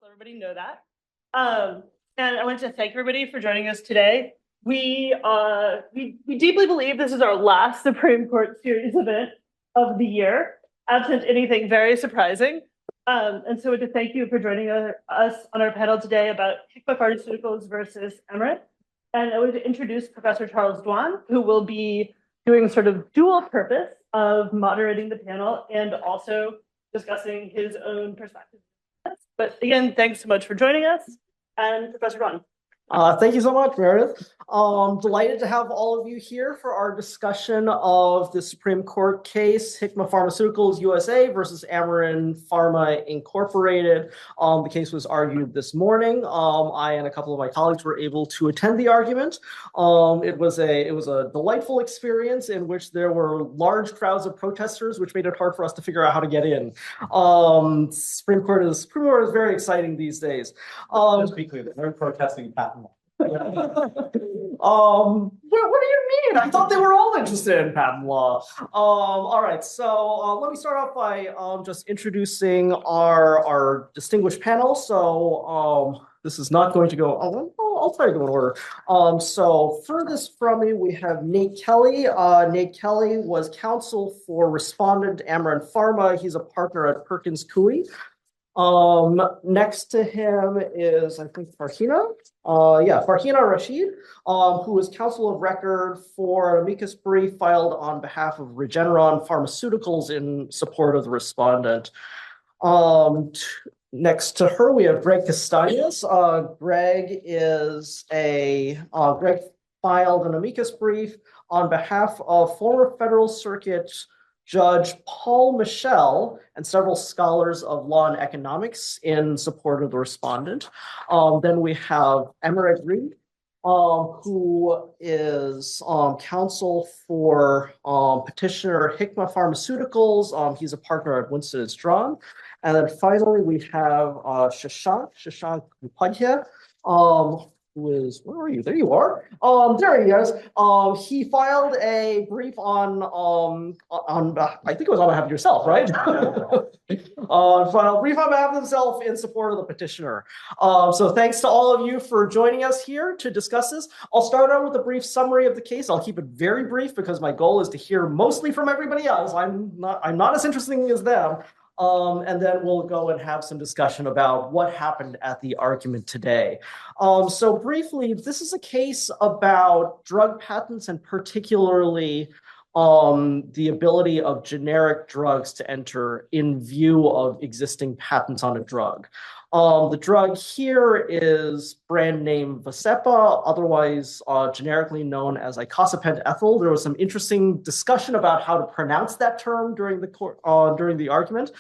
everybody know that. And I want to thank everybody for joining us today. We deeply believe this is our last Supreme Court series event of the year, absent anything very surprising. And so to thank you for joining us on our panel today about Hikma Pharmaceuticals versus Amarin. And I would introduce Professor Charles Dwan, who will be doing sort of dual purpose of moderating the panel and also discussing his own perspective. But again, thanks so much for joining us. And Professor Dwan. Thank you so much, Meredith. Delighted to have all of you here for our discussion of the Supreme Court case, Hikma Pharmaceuticals USA versus Amarin Pharma Incorporated. The case was argued this morning. I and a couple of my colleagues were able to attend the argument. It was a delightful experience in which there were large crowds of protesters, which made it hard for us to figure out how to get in. Supreme Court is very exciting these days. Let's be clear, they're protesting patent law. What do you mean? I thought they were all interested in patent law. All right, so let me start off by just introducing our distinguished panel. So this is not going to go. I'll try to go in order. So furthest from me, we have Nate Kelly. Nate Kelly was counsel for respondent Amarin Pharma. He's a partner at Perkins Coie. Next to him is, I think, Farhina. Farhina Rashid, who is counsel of record for an amicus brief filed on behalf of Regeneron Pharmaceuticals in support of the respondent. Next to her, we have Greg Castañas. Greg filed an amicus brief on behalf of former Federal Circuit Judge Paul Michel and several scholars of law and economics in support of the respondent. Then we have Amarin Reed, who is counsel for petitioner Hikma Pharmaceuticals. He's a partner at Winston & Strawn. And then finally, we have Shashank Upadhyay, where are you? There you are. There he is. He filed a brief on I think it was on behalf of yourself, right? Filed a brief on behalf of himself in support of the petitioner. So thanks to all of you for joining us here to discuss this. I'll start out with a brief summary of the case. I'll keep it very brief because my goal is to hear mostly from everybody else. I'm not as interesting as them. And then we'll go and have some discussion about what happened at the argument today. So briefly, this is a case about drug patents and particularly the ability of generic drugs to enter in view of existing patents on a drug. The drug here is brand name Vascepa, otherwise generically known as icosapent ethyl. There was some interesting discussion about how to pronounce that term during the argument.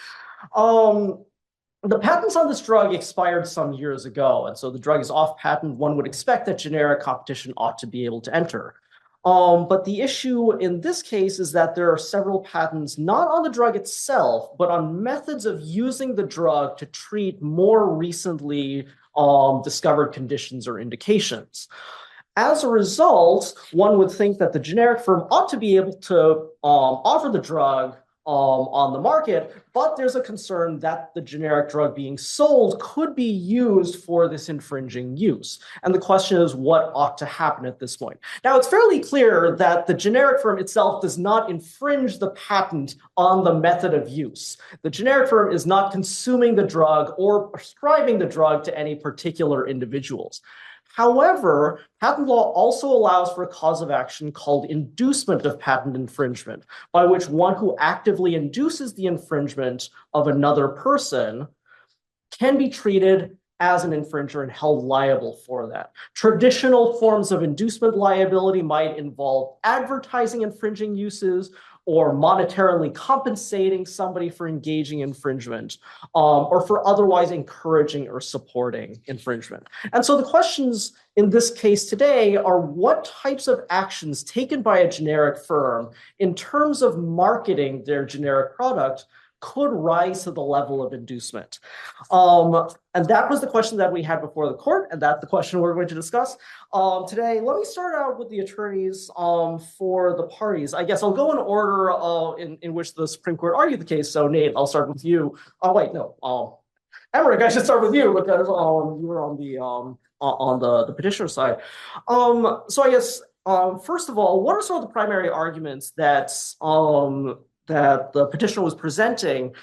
The patents on this drug expired some years ago, and so the drug is off patent. One would expect that generic competition ought to be able to enter. But the issue in this case is that there are several patents not on the drug itself, but on methods of using the drug to treat more recently discovered conditions or indications. As a result, one would think that the generic firm ought to be able to offer the drug on the market, but there's a concern that the generic drug being sold could be used for this infringing use. And the question is, what ought to happen at this point? Now, it's fairly clear that the generic firm itself does not infringe the patent on the method of use. The generic firm is not consuming the drug or prescribing the drug to any particular individuals. However, patent law also allows for a cause of action called inducement of patent infringement, by which one who actively induces the infringement of another person can be treated as an infringer and held liable for that. Traditional forms of inducement liability might involve advertising infringing uses or monetarily compensating somebody for engaging in infringement, or for otherwise encouraging or supporting infringement. And so the questions in this case today are what types of actions taken by a generic firm in terms of marketing their generic product could rise to the level of inducement. And that was the question that we had before the court, and that's the question we're going to discuss today. Let me start out with the attorneys for the parties. I guess I'll go in order in which the Supreme Court argued the case. So Nate, I'll start with you. Oh, wait, no. Emmerich, I should start with you because you were on the petitioner side. So I guess first of all, what are some of the primary arguments that the petitioner was presenting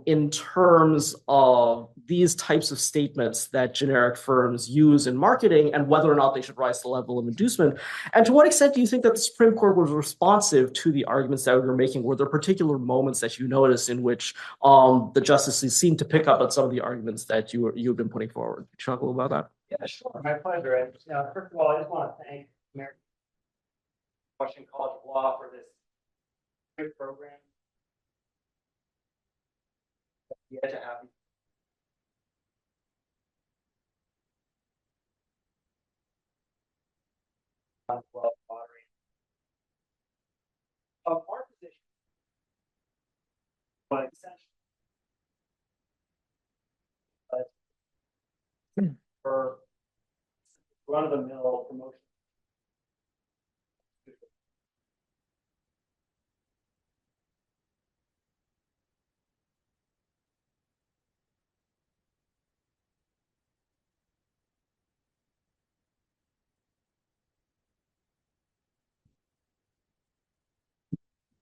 in terms of these types of statements that generic firms use in marketing and whether or not they should rise to the level of inducement? And to what extent do you think that the Supreme Court was responsive to the arguments that we were making? Were there particular moments that you noticed in which the justices seemed to pick up on some of the arguments that you've been putting forward? Could you talk a little about that? Yeah, sure. My pleasure. And, first of all, I just want to thank American Washington College of Law for this great program. Yeah, to have you. Well, moderated. Our position, but essentially, for run-of-the-mill promotion.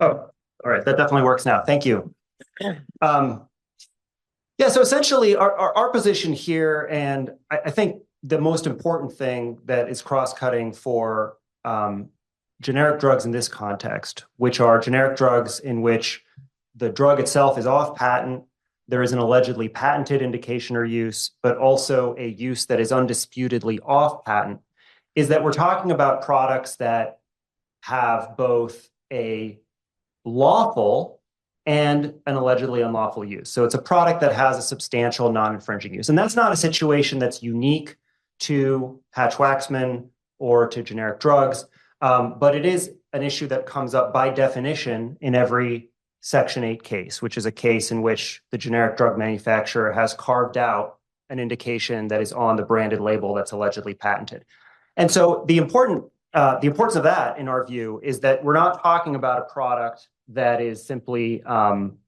Oh, all right. That definitely works now. Thank you. Yeah, so essentially our position here, and I think the most important thing that is cross-cutting for generic drugs in this context, which are generic drugs in which the drug itself is off patent, there is an allegedly patented indication or use, but also a use that is undisputedly off patent, is that we're talking about products that have both a lawful and an allegedly unlawful use. So it's a product that has a substantial non-infringing use. And that's not a situation that's unique to Hatch-Waxman or to generic drugs, but it is an issue that comes up by definition in every Section 8 case, which is a case in which the generic drug manufacturer has carved out an indication that is on the branded label that's allegedly patented. And so the importance of that, in our view, is that we're not talking about a product that is simply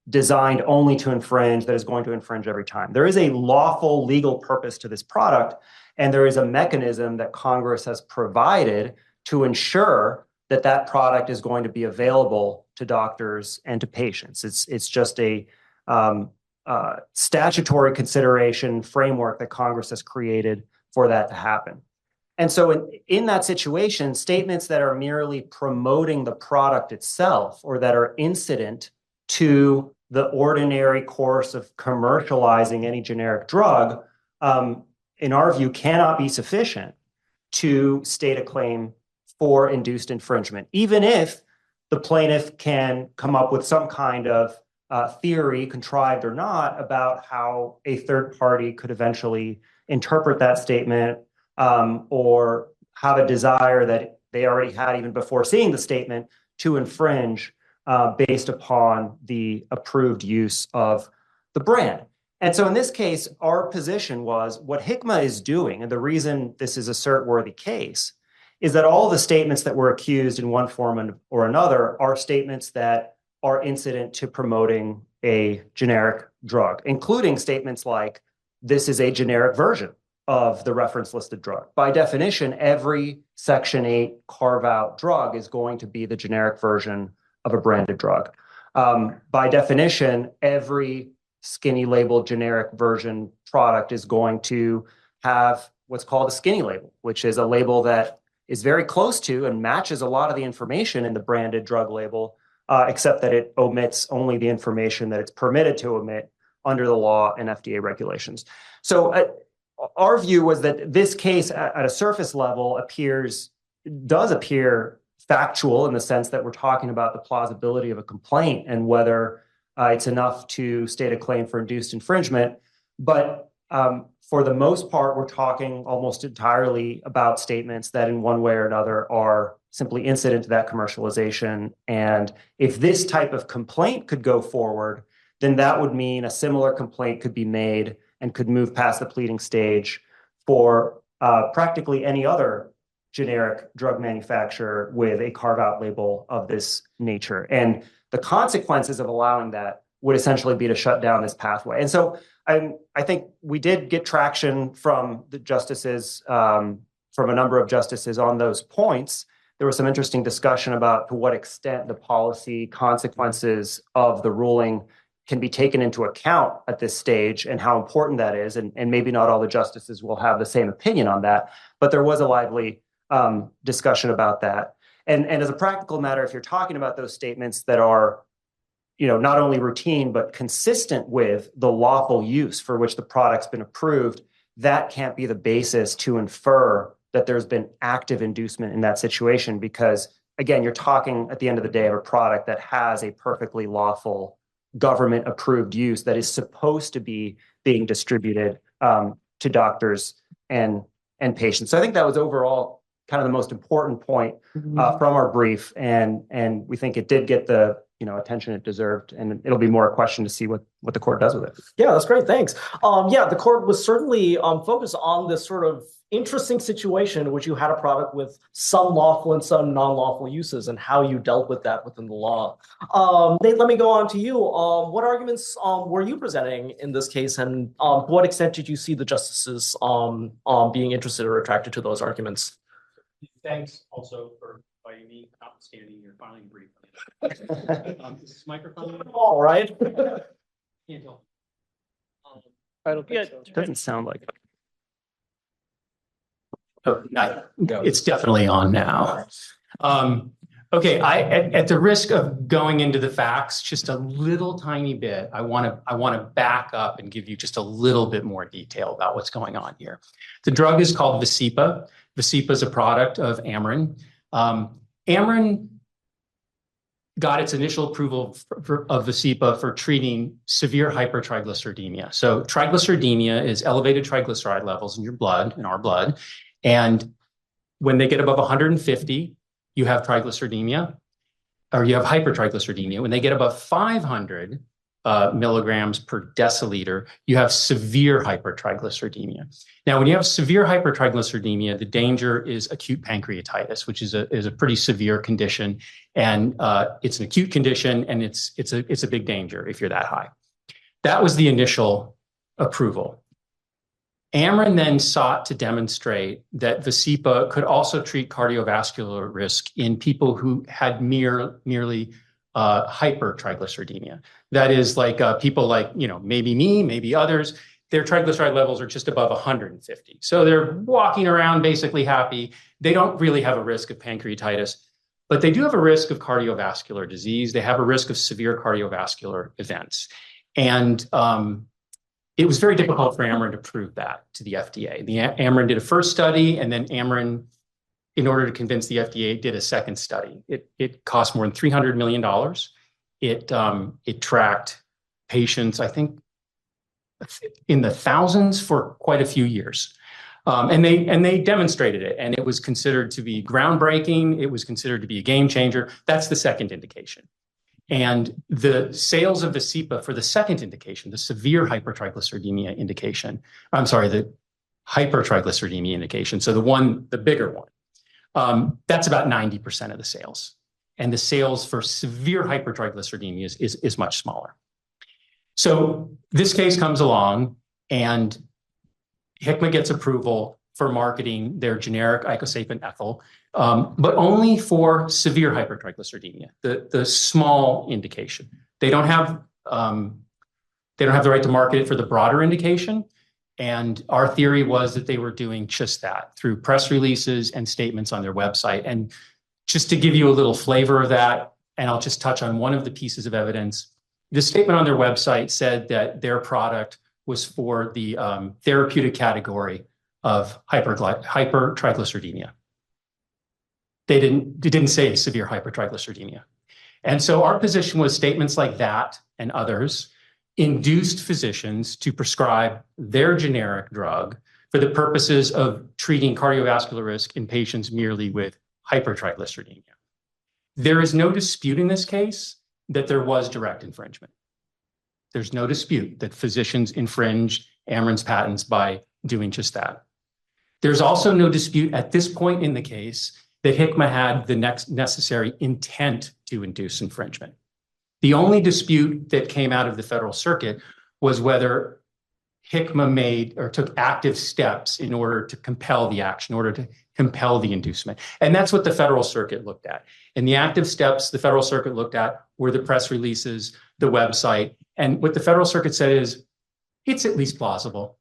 designed only to infringe, that is going to infringe every time. There is a lawful legal purpose to this product, and there is a mechanism that Congress has provided to ensure that that product is going to be available to doctors and to patients. It's just a statutory consideration framework that Congress has created for that to happen. And so in that situation, statements that are merely promoting the product itself or that are incident to the ordinary course of commercializing any generic drug, in our view, cannot be sufficient to state a claim for induced infringement, even if the plaintiff can come up with some kind of theory, contrived or not, about how a third party could eventually interpret that statement or have a desire that they already had even before seeing the statement to infringe based upon the approved use of the brand. And so in this case, our position was what Hikma is doing, and the reason this is a cert-worthy case, is that all the statements that were accused in one form or another are statements that are incident to promoting a generic drug, including statements like, this is a generic version of the reference listed drug. By definition, every Section 8 carve-out drug is going to be the generic version of a branded drug. By definition, every skinny label generic version product is going to have what's called a skinny label, which is a label that is very close to and matches a lot of the information in the branded drug label, except that it omits only the information that it's permitted to omit under the law and FDA regulations. So our view was that this case at a surface level does appear factual in the sense that we're talking about the plausibility of a complaint and whether it's enough to state a claim for induced infringement. But for the most part, we're talking almost entirely about statements that in one way or another are simply incident to that commercialization. And if this type of complaint could go forward, then that would mean a similar complaint could be made and could move past the pleading stage for practically any other generic drug manufacturer with a carve-out label of this nature. And the consequences of allowing that would essentially be to shut down this pathway. And so I think we did get traction from the justices, from a number of justices on those points. There was some interesting discussion about to what extent the policy consequences of the ruling can be taken into account at this stage and how important that is. And maybe not all the justices will have the same opinion on that, but there was a lively discussion about that. And as a practical matter, if you're talking about those statements that are, not only routine, but consistent with the lawful use for which the product's been approved, that can't be the basis to infer that there's been active inducement in that situation. Because again, you're talking at the end of the day of a product that has a perfectly lawful government approved use that is supposed to be being distributed to doctors and patients. So I think that was overall kind of the most important point from our brief, and we think it did get the attention it deserved, and it'll be more a question to see what the court does with it. Yeah, that's great. Thanks. The court was certainly focused on this sort of interesting situation in which you had a product with some lawful and some non-lawful uses and how you dealt with that within the law. Nate, let me go on to you. What arguments were you presenting in this case, and to what extent did you see the justices being interested or attracted to those arguments? Thanks also for inviting me, notwithstanding your filing brief. Is this microphone? All right. Can't tell. I don't think so. It doesn't sound like it. Oh, no, it's definitely on now. Okay, at the risk of going into the facts just a little tiny bit, I want to back up and give you just a little bit more detail about what's going on here. The drug is called Vascepa. Vascepa is a product of Amarin. Amarin got its initial approval of Vascepa for treating severe hypertriglyceridemia. So triglyceridemia is elevated triglyceride levels in your blood, in our blood. And when they get above 150, you have triglyceridemia, or you have hypertriglyceridemia. When they get above 500 milligrams per deciliter, you have severe hypertriglyceridemia. Now, when you have severe hypertriglyceridemia, the danger is acute pancreatitis, which is a pretty severe condition, and it's an acute condition, and it's a big danger if you're that high. That was the initial approval. Amarin then sought to demonstrate that Vascepa could also treat cardiovascular risk in people who had merely hypertriglyceridemia. That is like people like, maybe me, maybe others, their triglyceride levels are just above 150. So they're walking around basically happy. They don't really have a risk of pancreatitis, but they do have a risk of cardiovascular disease. They have a risk of severe cardiovascular events. And it was very difficult for Amarin to prove that to the FDA. Amarin did a first study, and then Amarin, in order to convince the FDA, did a second study. It cost more than $300 million. It tracked patients, I think, in the thousands for quite a few years. And they demonstrated it, and it was considered to be groundbreaking. It was considered to be a game changer. That's the second indication. And the sales of Vascepa for the second indication, the severe hypertriglyceridemia indication, the hypertriglyceridemia indication, so the bigger one, that's about 90% of the sales. And the sales for severe hypertriglyceridemia is much smaller. So this case comes along, and Hikma gets approval for marketing their generic icosapent ethyl, but only for severe hypertriglyceridemia, the small indication. They don't have the right to market it for the broader indication. And our theory was that they were doing just that through press releases and statements on their website. And just to give you a little flavor of that, and I'll just touch on one of the pieces of evidence, the statement on their website said that their product was for the therapeutic category of hypertriglyceridemia. They didn't say severe hypertriglyceridemia. And so our position was statements like that and others induced physicians to prescribe their generic drug for the purposes of treating cardiovascular risk in patients merely with hypertriglyceridemia. There is no dispute in this case that there was direct infringement. There's no dispute that physicians infringed Amarin's patents by doing just that. There's also no dispute at this point in the case that Hikma had the necessary intent to induce infringement. The only dispute that came out of the Federal Circuit was whether Hikma made or took active steps in order to compel the action, in order to compel the inducement. And that's what the Federal Circuit looked at. And the active steps the Federal Circuit looked at were the press releases, the website. And what the Federal Circuit said is, it's at least plausible.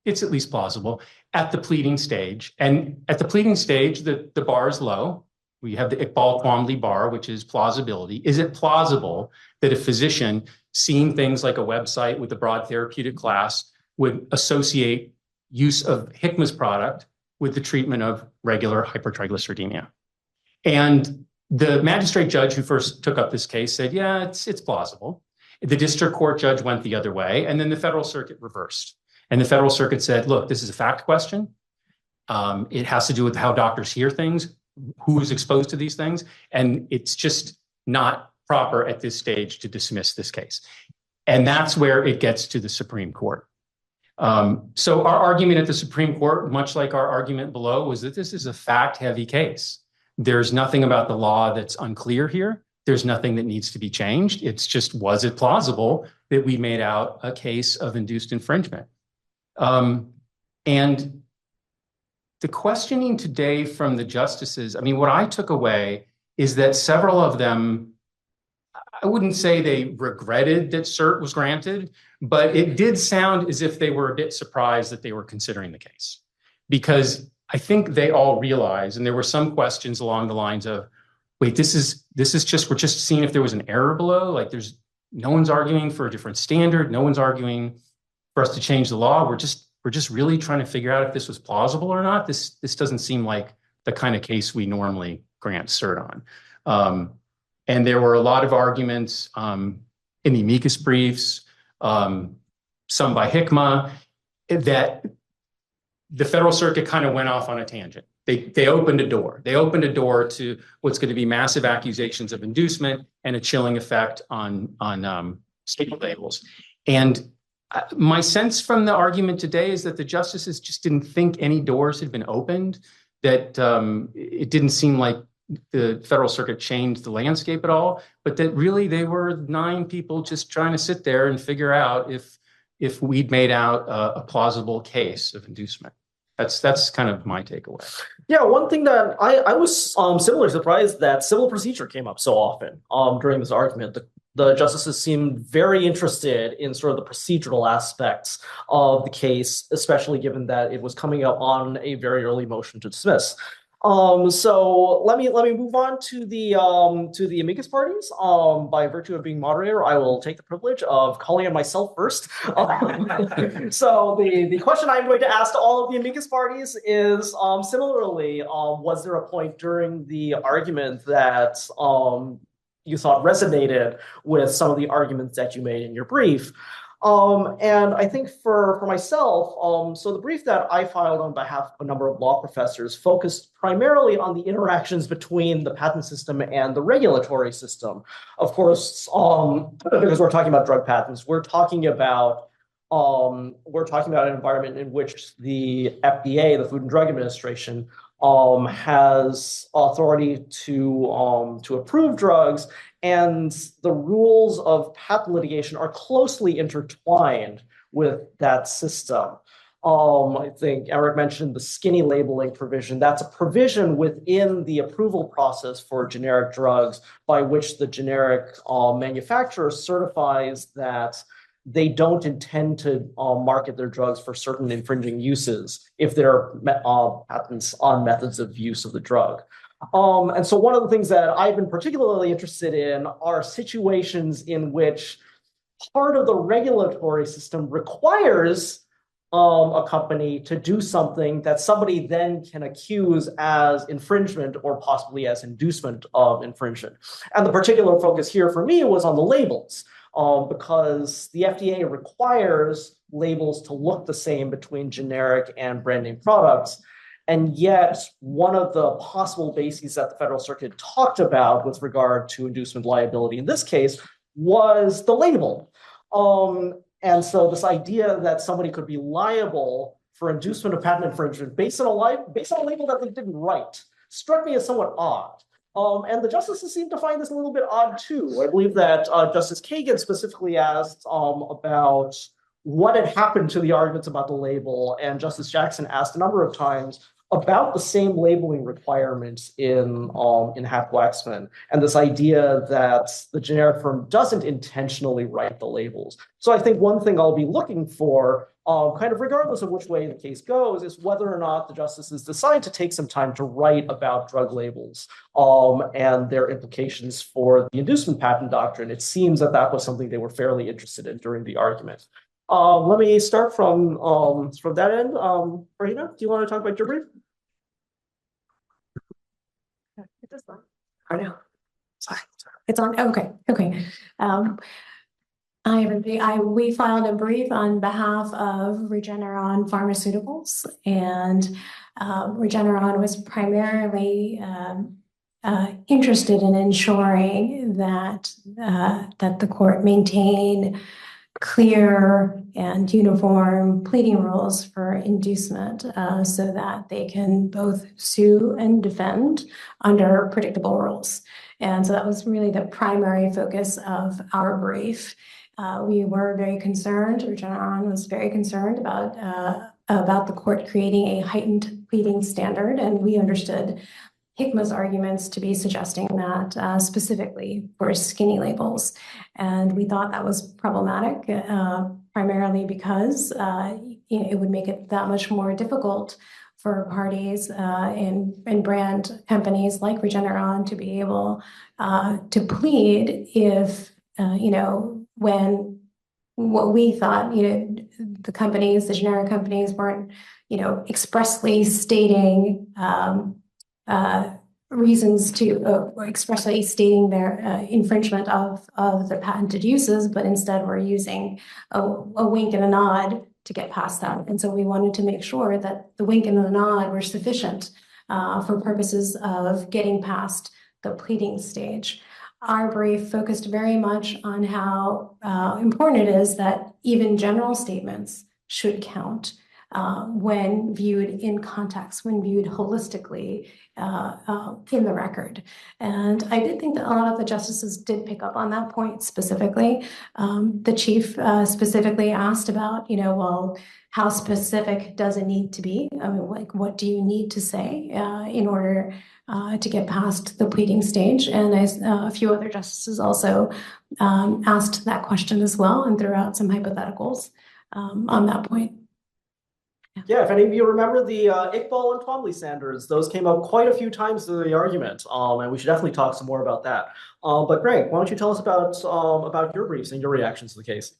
It's at least plausible at the pleading stage. And at the pleading stage, the bar is low. We have the Iqbal-Twombly bar, which is plausibility. Is it plausible that a physician seeing things like a website with a broad therapeutic class would associate use of Hikma's product with the treatment of regular hypertriglyceridemia? And the magistrate judge who first took up this case said, yeah, it's plausible. The district court judge went the other way, and then the Federal Circuit reversed. And the Federal Circuit said, look, this is a fact question. It has to do with how doctors hear things, who is exposed to these things, and it's just not proper at this stage to dismiss this case. And that's where it gets to the Supreme Court. So our argument at the Supreme Court, much like our argument below, was that this is a fact-heavy case. There's nothing about the law that's unclear here. There's nothing that needs to be changed. It's just, was it plausible that we made out a case of induced infringement? And the questioning today from the justices, I mean, what I took away is that several of them, I wouldn't say they regretted that cert was granted, but it did sound as if they were a bit surprised that they were considering the case. Because I think they all realized, and there were some questions along the lines of, wait, this is just, we're just seeing if there was an error below. Like, there's no one's arguing for a different standard. No one's arguing for us to change the law. We're just really trying to figure out if this was plausible or not. This doesn't seem like the kind of case we normally grant cert on. And there were a lot of arguments in the amicus briefs, some by Hikma, that the Federal Circuit kind of went off on a tangent. They opened a door. They opened a door to what's going to be massive accusations of inducement and a chilling effect on state labels. And my sense from the argument today is that the justices just didn't think any doors had been opened, that it didn't seem like the Federal Circuit changed the landscape at all, but that really they were 9 people just trying to sit there and figure out if we'd made out a plausible case of inducement. That's kind of my takeaway. Yeah, one thing that I was similarly surprised that civil procedure came up so often during this argument. The justices seemed very interested in sort of the procedural aspects of the case, especially given that it was coming up on a very early motion to dismiss. So let me move on to the amicus parties. By virtue of being moderator, I will take the privilege of calling on myself first. So the question I'm going to ask to all of the amicus parties is, similarly, was there a point during the argument that you thought resonated with some of the arguments that you made in your brief? And I think for myself, so the brief that I filed on behalf of a number of law professors focused primarily on the interactions between the patent system and the regulatory system. Of course, because we're talking about drug patents, we're talking about an environment in which the FDA, the Food and Drug Administration, has authority to approve drugs, and the rules of patent litigation are closely intertwined with that system. I think Eric mentioned the skinny labeling provision. That's a provision within the approval process for generic drugs by which the generic manufacturer certifies that they don't intend to market their drugs for certain infringing uses if there are patents on methods of use of the drug. And so one of the things that I've been particularly interested in are situations in which part of the regulatory system requires a company to do something that somebody then can accuse as infringement or possibly as inducement of infringement. And the particular focus here for me was on the labels. Because the FDA requires labels to look the same between generic and brand name products. And yet, one of the possible bases that the Federal Circuit talked about with regard to inducement liability in this case was the label. And so this idea that somebody could be liable for inducement of patent infringement based on a label that they didn't write struck me as somewhat odd. And the justices seem to find this a little bit odd too. I believe that Justice Kagan specifically asked about what had happened to the arguments about the label, and Justice Jackson asked a number of times about the same labeling requirements in Hatch-Waxman, and this idea that the generic firm doesn't intentionally write the labels. So I think one thing I'll be looking for, kind of regardless of which way the case goes, is whether or not the justices decide to take some time to write about drug labels and their implications for the inducement patent doctrine. It seems that that was something they were fairly interested in during the argument. Let me start from that end. Rahina, do you want to talk about your brief? It does not. I know. Sorry. It's on. Okay. Okay. We filed a brief on behalf of Regeneron Pharmaceuticals, and Regeneron was primarily interested in ensuring that the court maintain clear and uniform pleading rules for inducement so that they can both sue and defend under predictable rules. And so that was really the primary focus of our brief. We were very concerned, Regeneron was very concerned about the court creating a heightened pleading standard, and we understood Hikma's arguments to be suggesting that specifically for skinny labels. And we thought that was problematic, primarily because it would make it that much more difficult for parties and brand companies like Regeneron to be able to plead if, when what we thought, the generic companies weren't, expressly stating reasons to expressly stating their infringement of the patented uses, but instead we're using a wink and a nod to get past that. And so we wanted to make sure that the wink and the nod were sufficient for purposes of getting past the pleading stage. Our brief focused very much on how important it is that even general statements should count when viewed in context, when viewed holistically in the record. And I did think that a lot of the justices did pick up on that point specifically. The chief specifically asked about, well, how specific does it need to be? I mean, like, what do you need to say in order to get past the pleading stage? And a few other justices also asked that question as well and threw out some hypotheticals on that point. Yeah, if any of you remember the Iqbal and Twombly Sanders, those came up quite a few times through the argument, and we should definitely talk some more about that. But Greg, why don't you tell us about your briefs and your reactions to the case?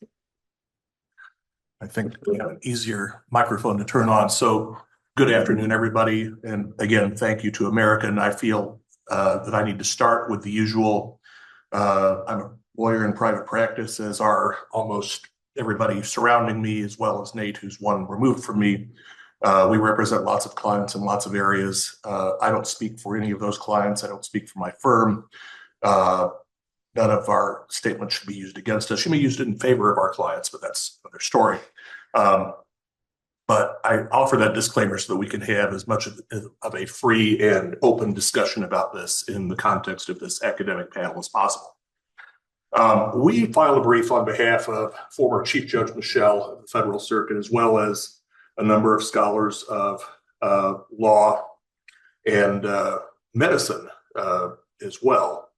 I think we have an easier microphone to turn on. So good afternoon, everybody. And again, thank you to American. I feel that I need to start with the usual. I'm a lawyer in private practice, as are almost everybody surrounding me, as well as Nate, who's one removed from me. We represent lots of clients in lots of areas. I don't speak for any of those clients. I don't speak for my firm. None of our statements should be used against us. Should be used in favor of our clients, but that's another story. But I offer that disclaimer so that we can have as much of a free and open discussion about this in the context of this academic panel as possible. We filed a brief on behalf of former Chief Judge Michel of the Federal Circuit, as well as a number of scholars of law and medicine as well.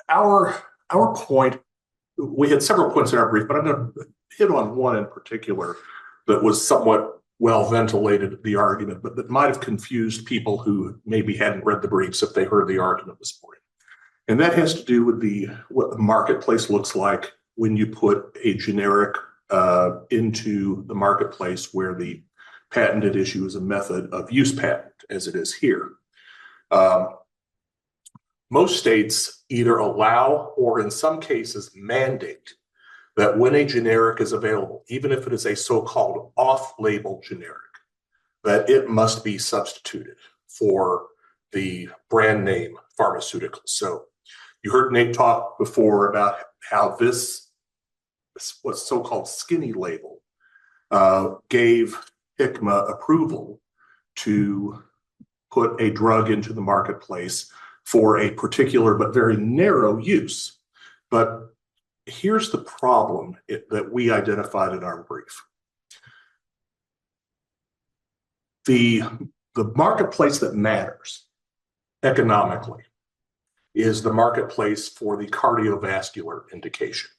Our point, we had several points in our brief, but I'm going to hit on one in particular that was somewhat well ventilated, the argument, but that might have confused people who maybe hadn't read the briefs if they heard the argument this morning. And that has to do with what the marketplace looks like when you put a generic into the marketplace where the patented issue is a method of use patent, as it is here. Most states either allow or in some cases mandate that when a generic is available, even if it is a so-called off-label generic, that it must be substituted for the brand name Pharmaceuticals. So you heard Nate talk before about how this what's so-called skinny label gave Hikma approval to put a drug into the marketplace for a particular but very narrow use. But here's the problem that we identified in our brief. The marketplace that matters economically is the marketplace for the cardiovascular indication,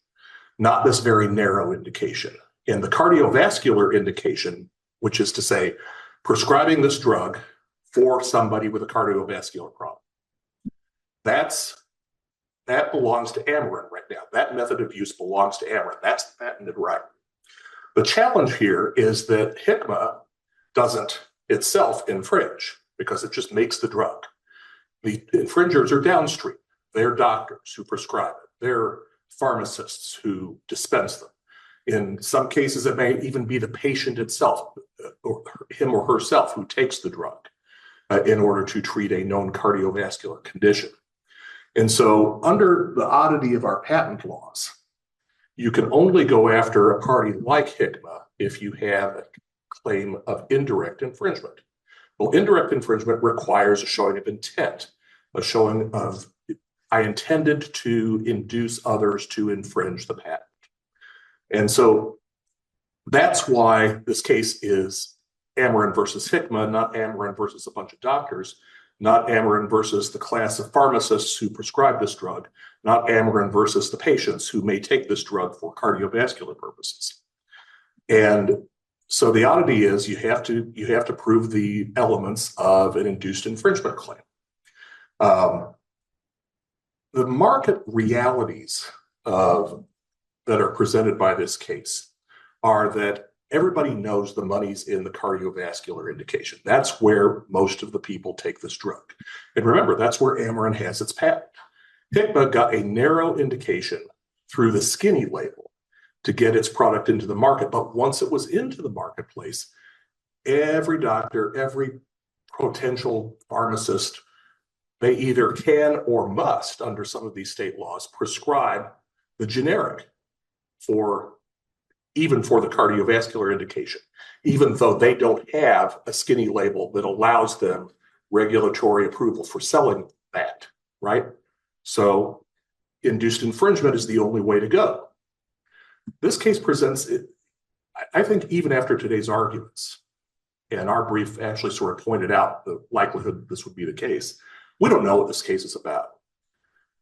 not this very narrow indication. And the cardiovascular indication, which is to say, prescribing this drug for somebody with a cardiovascular problem, that belongs to Amarin right now. That method of use belongs to Amarin. That's the patented right. The challenge here is that Hikma doesn't itself infringe because it just makes the drug. The infringers are downstream. They're doctors who prescribe it. They're pharmacists who dispense them. In some cases, it may even be the patient itself, or him or herself, who takes the drug in order to treat a known cardiovascular condition. And so under the oddity of our patent laws, you can only go after a party like Hikma if you have a claim of indirect infringement. Well, indirect infringement requires a showing of intent, a showing of, I intended to induce others to infringe the patent. And so that's why this case is Amarin versus Hikma, not Amarin versus a bunch of doctors, not Amarin versus the class of pharmacists who prescribe this drug, not Amarin versus the patients who may take this drug for cardiovascular purposes. And so the oddity is you have to prove the elements of an induced infringement claim. The market realities that are presented by this case are that everybody knows the money's in the cardiovascular indication. That's where most of the people take this drug. And remember, that's where Amarin has its patent. Hikma got a narrow indication through the skinny label to get its product into the market. But once it was into the marketplace, every doctor, every potential pharmacist, they either can or must, under some of these state laws, prescribe the generic even for the cardiovascular indication, even though they don't have a skinny label that allows them regulatory approval for selling that, right? So induced infringement is the only way to go. This case presents it, I think, even after today's arguments, and our brief actually sort of pointed out the likelihood that this would be the case. We don't know what this case is about.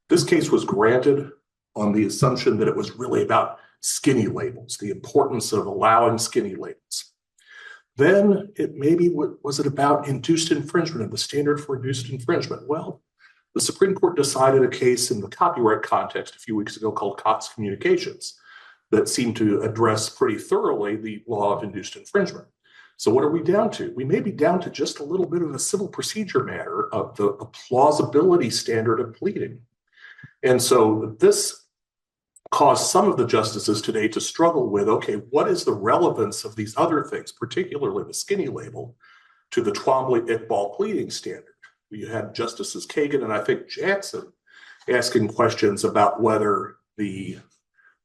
This case was granted on the assumption that it was really about skinny labels, the importance of allowing skinny labels. Then it maybe was it about induced infringement and the standard for induced infringement? Well, the Supreme Court decided a case in the copyright context a few weeks ago called Cox Communications that seemed to address pretty thoroughly the law of induced infringement. So what are we down to? We may be down to just a little bit of a civil procedure matter of the plausibility standard of pleading. And so this caused some of the justices today to struggle with, okay, what is the relevance of these other things, particularly the skinny label, to the Twombly-Iqbal pleading standard? You had Justices Kagan and I think Jackson asking questions about whether the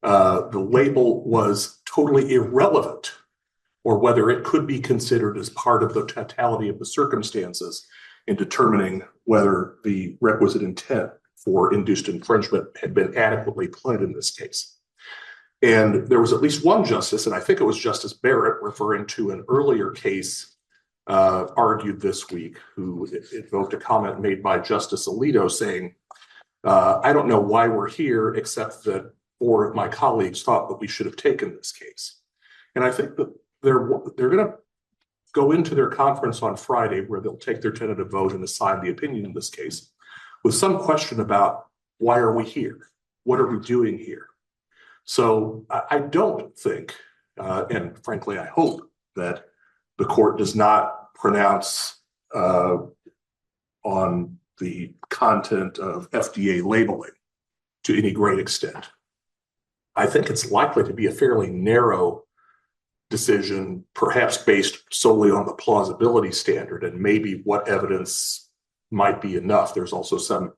label was totally irrelevant or whether it could be considered as part of the totality of the circumstances in determining whether the requisite intent for induced infringement had been adequately pled in this case. And there was at least one justice, and I think it was Justice Barrett, referring to an earlier case argued this week, who invoked a comment made by Justice Alito saying, I don't know why we're here, except that 4 of my colleagues thought that we should have taken this case. And I think that they're going to go into their conference on Friday, where they'll take their tentative vote and assign the opinion in this case, with some question about why are we here? What are we doing here? So I don't think, and frankly, I hope that the court does not pronounce on the content of FDA labeling to any great extent. I think it's likely to be a fairly narrow decision, perhaps based solely on the plausibility standard and maybe what evidence might be enough. There's also some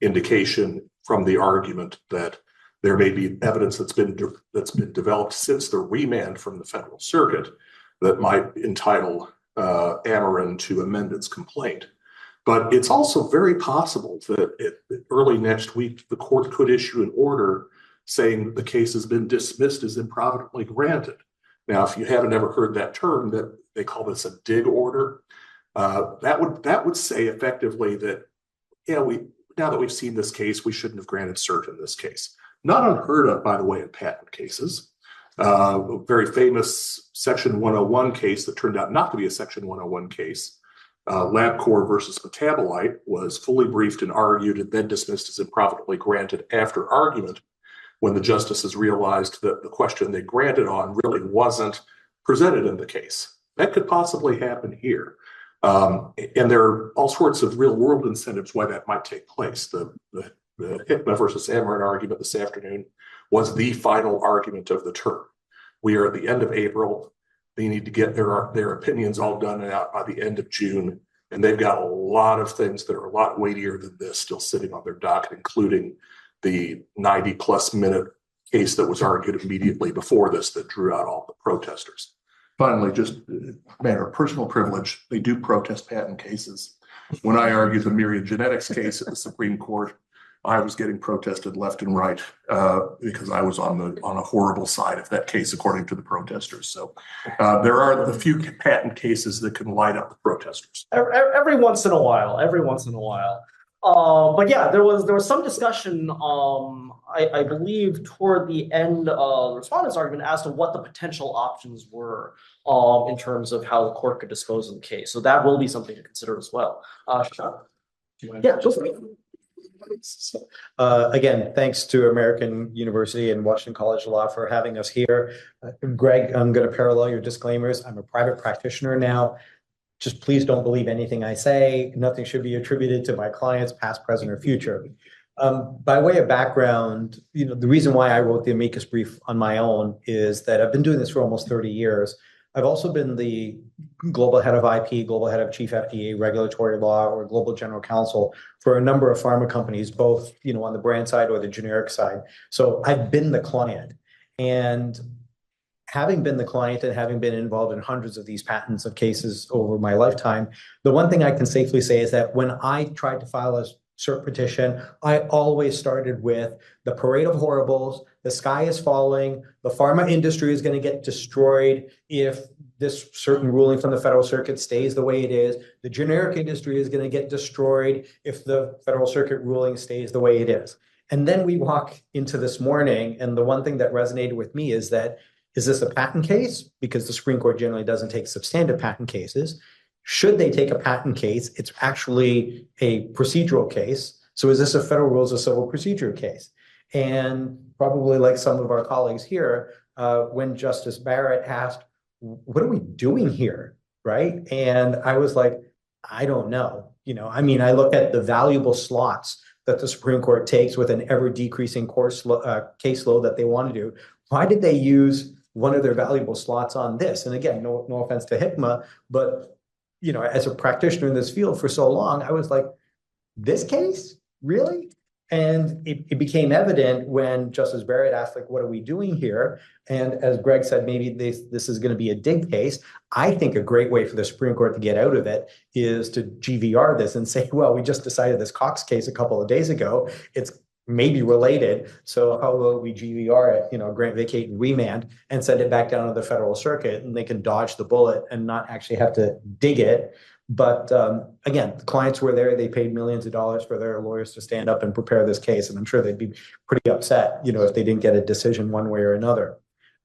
indication from the argument that there may be evidence that's been developed since the remand from the Federal Circuit that might entitle Amarin to amend its complaint. But it's also very possible that early next week, the court could issue an order saying the case has been dismissed as improvidently granted. Now, if you haven't ever heard that term, that they call this a dig order, that would say effectively that, yeah, now that we've seen this case, we shouldn't have granted cert in this case. Not unheard of, by the way, in patent cases. A very famous Section 101 case that turned out not to be a Section 101 case, LabCorp versus Metabolite, was fully briefed and argued and then dismissed as improvidently granted after argument, when the justices realized that the question they granted on really wasn't presented in the case. That could possibly happen here. And there are all sorts of real world incentives why that might take place. The Hikma versus Amarin argument this afternoon was the final argument of the term. We are at the end of April. They need to get their opinions all done and out by the end of June. And they've got a lot of things that are a lot weightier than this still sitting on their docket, including the 90+ minute case that was argued immediately before this that drew out all the protesters. Finally, just a matter of personal privilege, they do protest patent cases. When I argued the Myriad Genetics case at the Supreme Court, I was getting protested left and right because I was on a horrible side of that case, according to the protesters. So there are the few patent cases that can light up the protesters. Every once in a while. But yeah, there was some discussion, I believe, toward the end of the respondent's argument as to what the potential options were in terms of how the court could dispose of the case. So that will be something to consider as well. Sean? Yeah, go for it. Again, thanks to American University and Washington College of Law for having us here. Greg, I'm going to parallel your disclaimers. I'm a private practitioner now. Just please don't believe anything I say. Nothing should be attributed to my clients, past, present, or future. By way of background, the reason why I wrote the amicus brief on my own is that I've been doing this for almost 30 years. I've also been the global head of IP, global head of chief FDA, regulatory law, or global general counsel for a number of pharma companies, both on the brand side or the generic side. So I've been the client. And having been the client and having been involved in hundreds of these patents of cases over my lifetime, the one thing I can safely say is that when I tried to file a cert petition, I always started with the parade of horribles, the sky is falling, the pharma industry is going to get destroyed if this certain ruling from the Federal Circuit stays the way it is, the generic industry is going to get destroyed if the Federal Circuit ruling stays the way it is. And then we walk into this morning, and the one thing that resonated with me is that, is this a patent case? Because the Supreme Court generally doesn't take substantive patent cases. Should they take a patent case, it's actually a procedural case. So is this a Federal Rules of Civil Procedure case? And probably like some of our colleagues here, when Justice Barrett asked, what are we doing here, right? And I was like, I don't know. I look at the valuable slots that the Supreme Court takes with an ever-decreasing caseload that they want to do. Why did they use one of their valuable slots on this? And again, no offense to Hikma, but as a practitioner in this field for so long, I was like, this case? Really? And it became evident when Justice Barrett asked, what are we doing here? And as Greg said, maybe this is going to be a dig case. I think a great way for the Supreme Court to get out of it is to GVR this and say, well, we just decided this Cox case a couple of days ago. It's maybe related. So how will we GVR it, grant, vacate, and remand, and send it back down to the Federal Circuit, and they can dodge the bullet and not actually have to dig it. But again, the clients were there. They paid millions of dollars for their lawyers to stand up and prepare this case. And I'm sure they'd be pretty upset, if they didn't get a decision one way or another.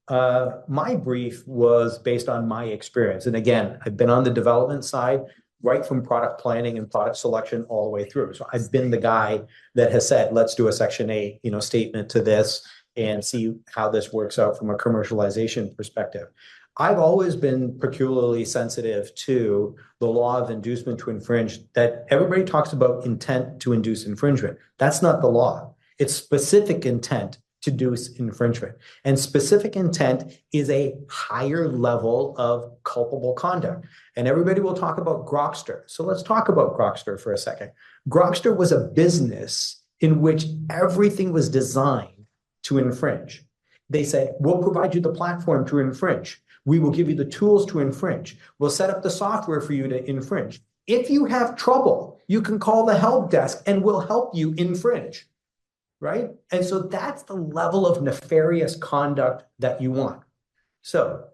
My brief was based on my experience. And again, I've been on the development side, right from product planning and product selection all the way through. So I've been the guy that has said, let's do a Section 8, statement to this and see how this works out from a commercialization perspective. I've always been peculiarly sensitive to the law of inducement to infringe, that everybody talks about intent to induce infringement. That's not the law. It's specific intent to induce infringement. And specific intent is a higher level of culpable conduct. And everybody will talk about Grokster. So let's talk about Grokster for a second. Grokster was a business in which everything was designed to infringe. They said, we'll provide you the platform to infringe. We will give you the tools to infringe. We'll set up the software for you to infringe. If you have trouble, you can call the help desk and we'll help you infringe, right? And so that's the level of nefarious conduct that you want. So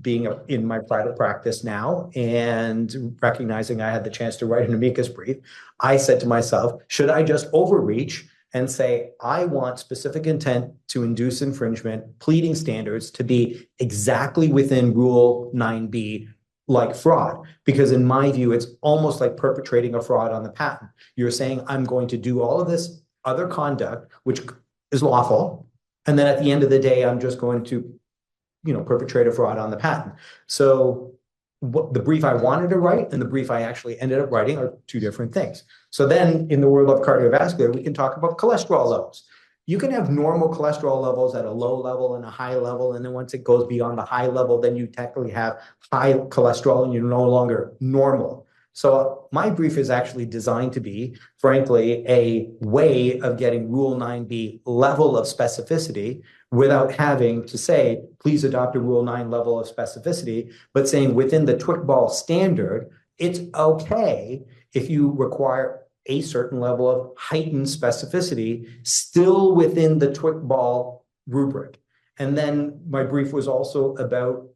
being in my private practice now and recognizing I had the chance to write an amicus brief, I said to myself, should I just overreach and say, I want specific intent to induce infringement, pleading standards to be exactly within Rule 9b, like fraud? Because in my view, it's almost like perpetrating a fraud on the patent. You're saying, I'm going to do all of this other conduct, which is lawful, and then at the end of the day, I'm just going to perpetrate a fraud on the patent. So what the brief I wanted to write and the brief I actually ended up writing are two different things. So then in the world of cardiovascular, we can talk about cholesterol levels. You can have normal cholesterol levels at a low level and a high level. And then once it goes beyond the high level, then you technically have high cholesterol and you're no longer normal. So my brief is actually designed to be, frankly, a way of getting Rule 9b level of specificity without having to say, please adopt a Rule 9 level of specificity, but saying within the Twickball standard, it's okay if you require a certain level of heightened specificity still within the Twickball rubric. And then my brief was also about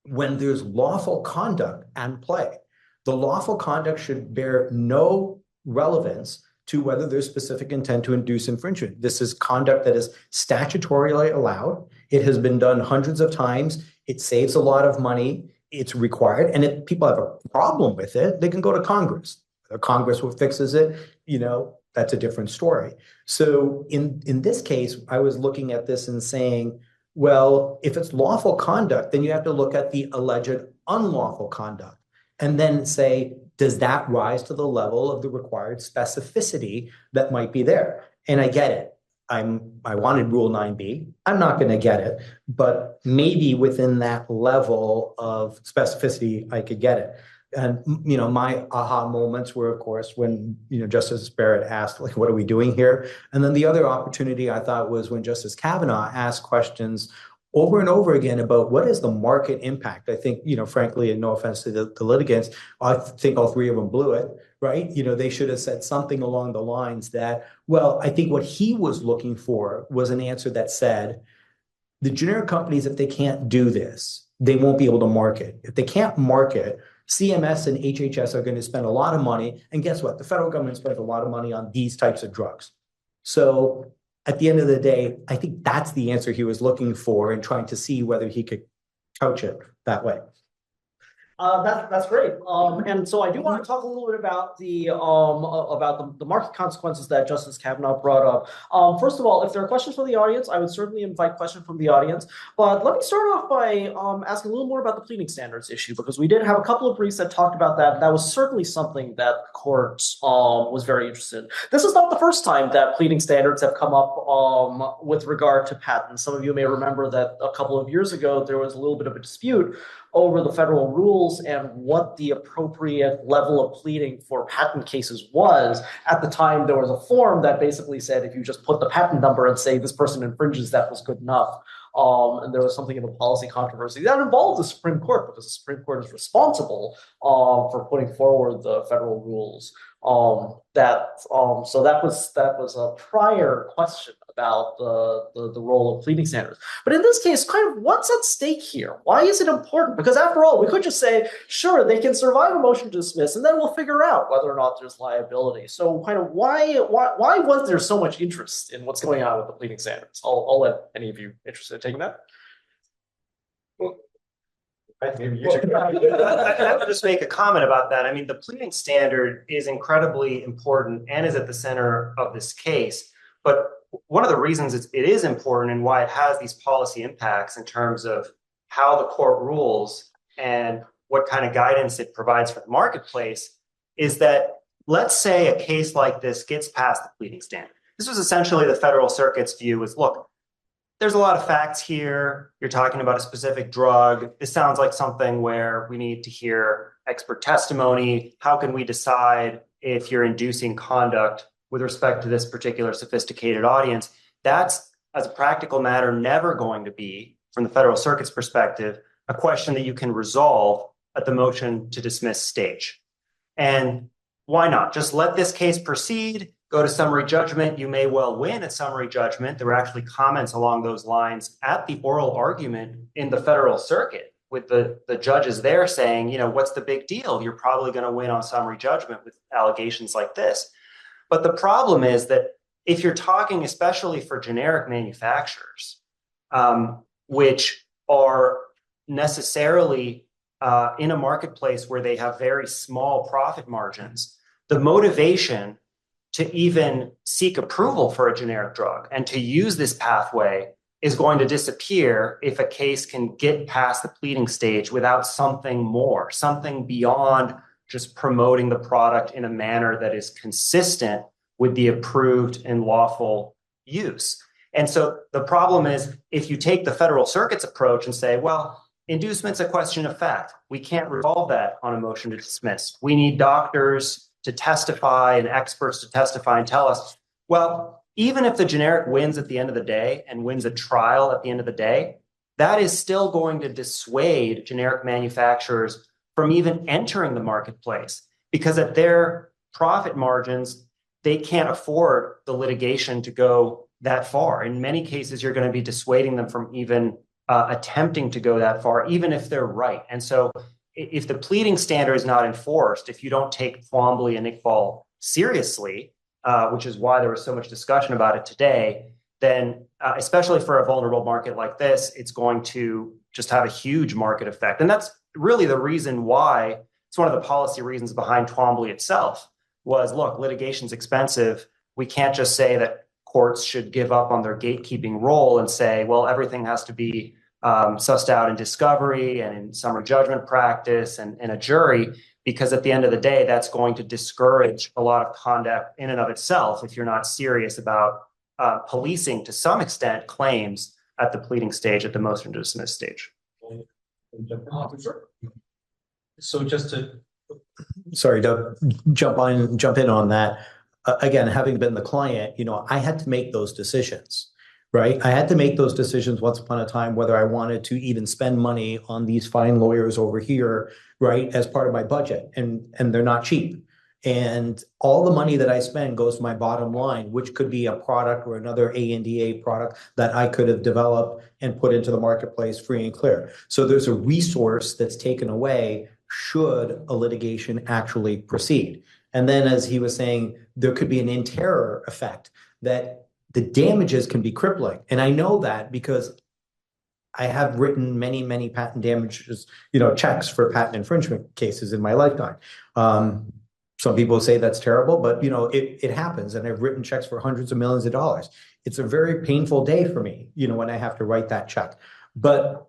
when there's lawful conduct and play. The lawful conduct should bear no relevance to whether there's specific intent to induce infringement. This is conduct that is statutorily allowed. It has been done hundreds of times. It saves a lot of money. It's required. And if people have a problem with it, they can go to Congress. The Congress will fixes it, that's a different story. So in this case, I was looking at this and saying, well, if it's lawful conduct, then you have to look at the alleged unlawful conduct and then say, does that rise to the level of the required specificity that might be there? And I get it. I wanted Rule 9b. I'm not going to get it, but maybe within that level of specificity, I could get it. And, my aha moments were, of course, when, Justice Barrett asked, like, what are we doing here? And then the other opportunity I thought was when Justice Kavanaugh asked questions over and over again about what is the market impact. I think, frankly, and no offense to the litigants, I think all three of them blew it, right? They should have said something along the lines that, well, I think what he was looking for was an answer that said, the generic companies, if they can't do this, they won't be able to market. If they can't market, CMS and HHS are going to spend a lot of money. And guess what? The federal government spends a lot of money on these types of drugs. So at the end of the day, I think that's the answer he was looking for and trying to see whether he could couch it that way. That's great. And so I do want to talk a little bit about the market consequences that Justice Kavanaugh brought up. First of all, if there are questions from the audience, I would certainly invite questions from the audience. But let me start off by asking a little more about the pleading standards issue, because we did have a couple of briefs that talked about that. And that was certainly something that the court was very interested in. This is not the first time that pleading standards have come up with regard to patents. Some of you may remember that a couple of years ago, there was a little bit of a dispute over the federal rules and what the appropriate level of pleading for patent cases was. At the time, there was a form that basically said if you just put the patent number and say this person infringes, that was good enough. And there was something in a policy controversy that involved the Supreme Court, because the Supreme Court is responsible for putting forward the federal rules. So that was a prior question about the role of pleading standards. But in this case, kind of what's at stake here? Why is it important? Because after all, we could just say, sure, they can survive a motion to dismiss, and then we'll figure out whether or not there's liability. So kind of why was there so much interest in what's going on with the pleading standards? I'll let any of you interested in taking that. Maybe you should. I would just make a comment about that. I mean, the pleading standard is incredibly important and is at the center of this case. But one of the reasons it is important and why it has these policy impacts in terms of how the court rules and what kind of guidance it provides for the marketplace is that, let's say a case like this gets past the pleading standard. This was essentially the Federal Circuit's view is, look, there's a lot of facts here. You're talking about a specific drug. This sounds like something where we need to hear expert testimony. How can we decide if you're inducing conduct with respect to this particular sophisticated audience? That's, as a practical matter, never going to be, from the Federal Circuit's perspective, a question that you can resolve at the motion to dismiss stage. And why not? Just let this case proceed, go to summary judgment. You may well win at summary judgment. There were actually comments along those lines at the oral argument in the federal circuit with the judges there saying, what's the big deal? You're probably going to win on summary judgment with allegations like this. But the problem is that if you're talking, especially for generic manufacturers, which are necessarily in a marketplace where they have very small profit margins, the motivation to even seek approval for a generic drug and to use this pathway is going to disappear if a case can get past the pleading stage without something more, something beyond just promoting the product in a manner that is consistent with the approved and lawful use. And so the problem is, if you take the Federal Circuit's approach and say, well, inducement's a question of fact, we can't resolve that on a motion to dismiss. We need doctors to testify and experts to testify and tell us, well, even if the generic wins at the end of the day and wins a trial at the end of the day, that is still going to dissuade generic manufacturers from even entering the marketplace, because at their profit margins, they can't afford the litigation to go that far. In many cases, you're going to be dissuading them from even attempting to go that far, even if they're right. And so if the pleading standard is not enforced, if you don't take Twombly and Iqbal seriously, which is why there was so much discussion about it today, then especially for a vulnerable market like this, it's going to just have a huge market effect. And that's really the reason why, it's one of the policy reasons behind Twombly itself was, look, litigation's expensive. We can't just say that courts should give up on their gatekeeping role and say, well, everything has to be sussed out in discovery and in summary judgment practice and a jury, because at the end of the day, that's going to discourage a lot of conduct in and of itself if you're not serious about policing, to some extent, claims at the pleading stage, at the motion to dismiss stage. So just to, sorry, Doug, jump in on that. Again, having been the client, I had to make those decisions, right? I had to make those decisions once upon a time, whether I wanted to even spend money on these fine lawyers over here, right, as part of my budget. And they're not cheap. And all the money that I spend goes to my bottom line, which could be a product or another ANDA product that I could have developed and put into the marketplace free and clear. So there's a resource that's taken away should a litigation actually proceed. And then, as he was saying, there could be an in terror effect that the damages can be crippling. And I know that because I have written many, many patent damages, checks for patent infringement cases in my lifetime. Some people say that's terrible, but it happens. And I've written checks for hundreds of millions of dollars. It's a very painful day for me, when I have to write that check. But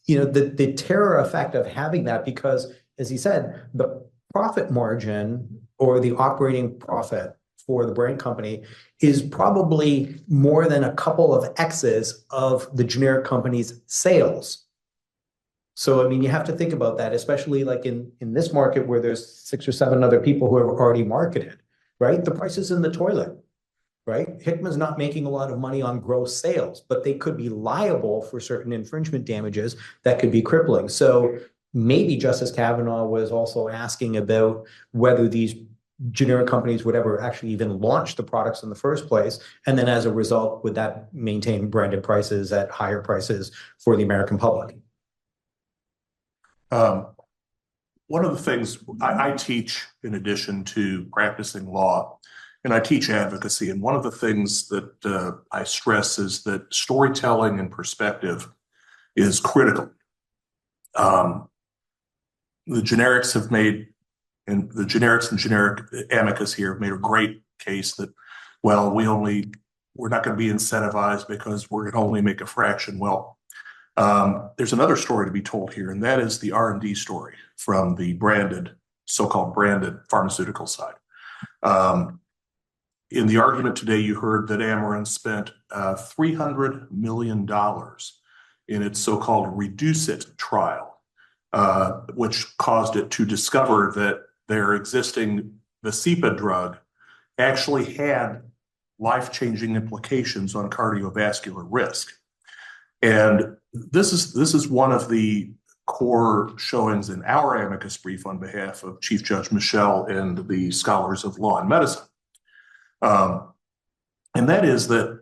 the terror effect of having that, because as he said, the profit margin or the operating profit for the brand company is probably more than a couple of X's of the generic company's sales. So, you have to think about that, especially like in this market where there's 6 or 7 other people who have already marketed, right? The price is in the toilet, right? Hikma's not making a lot of money on gross sales, but they could be liable for certain infringement damages that could be crippling. So maybe Justice Kavanaugh was also asking about whether these generic companies would ever actually even launch the products in the first place. And then as a result, would that maintain branded prices at higher prices for the American public? One of the things I teach, in addition to practicing law, and I teach advocacy. And one of the things that I stress is that storytelling and perspective is critical. The generics have made, and the generics and generic amicus here have made a great case that, well, we're not going to be incentivized because we're going to only make a fraction. Well, there's another story to be told here, and that is the R&D story from the so-called branded pharmaceutical side. In the argument today, you heard that Amarin spent $300 million in its so-called reduce it trial, which caused it to discover that their existing Vasipa drug actually had life-changing implications on cardiovascular risk. And this is one of the core showings in our amicus brief on behalf of Chief Judge Michel and the scholars of law and medicine. And that is that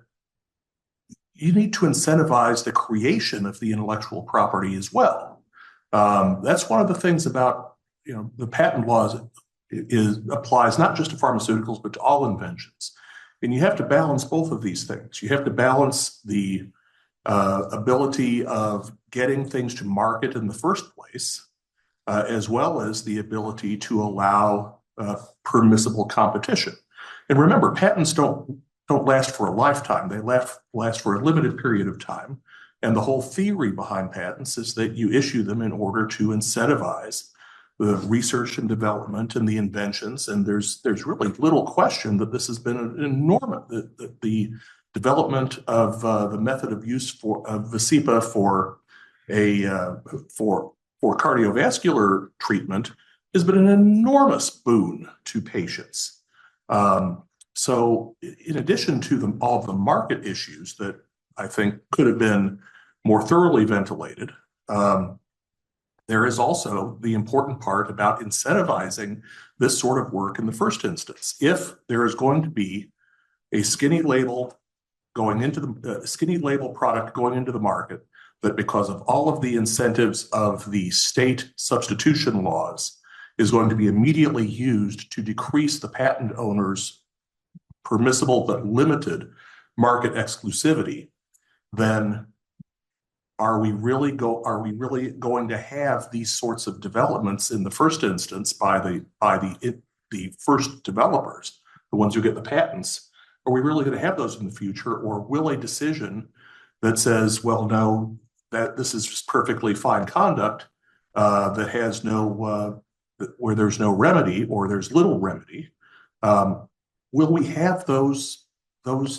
you need to incentivize the creation of the intellectual property as well. That's one of the things about, the patent laws applies not just to pharmaceuticals, but to all inventions. And you have to balance both of these things. You have to balance the ability of getting things to market in the first place, as well as the ability to allow permissible competition. And remember, patents don't last for a lifetime. They last for a limited period of time. And the whole theory behind patents is that you issue them in order to incentivize the research and development and the inventions. And there's really little question that this has been an enormous, the development of the method of use of Vasipa for cardiovascular treatment has been an enormous boon to patients. So in addition to all of the market issues that I think could have been more thoroughly ventilated, there is also the important part about incentivizing this sort of work in the first instance. If there is going to be a skinny label product going into the market, that because of all of the incentives of the state substitution laws is going to be immediately used to decrease the patent owner's permissible but limited market exclusivity, then are we really going to have these sorts of developments in the first instance by the first developers, the ones who get the patents? Are we really going to have those in the future, or will a decision that says, well, no, that this is just perfectly fine conduct that has where there's no remedy or there's little remedy, will we have those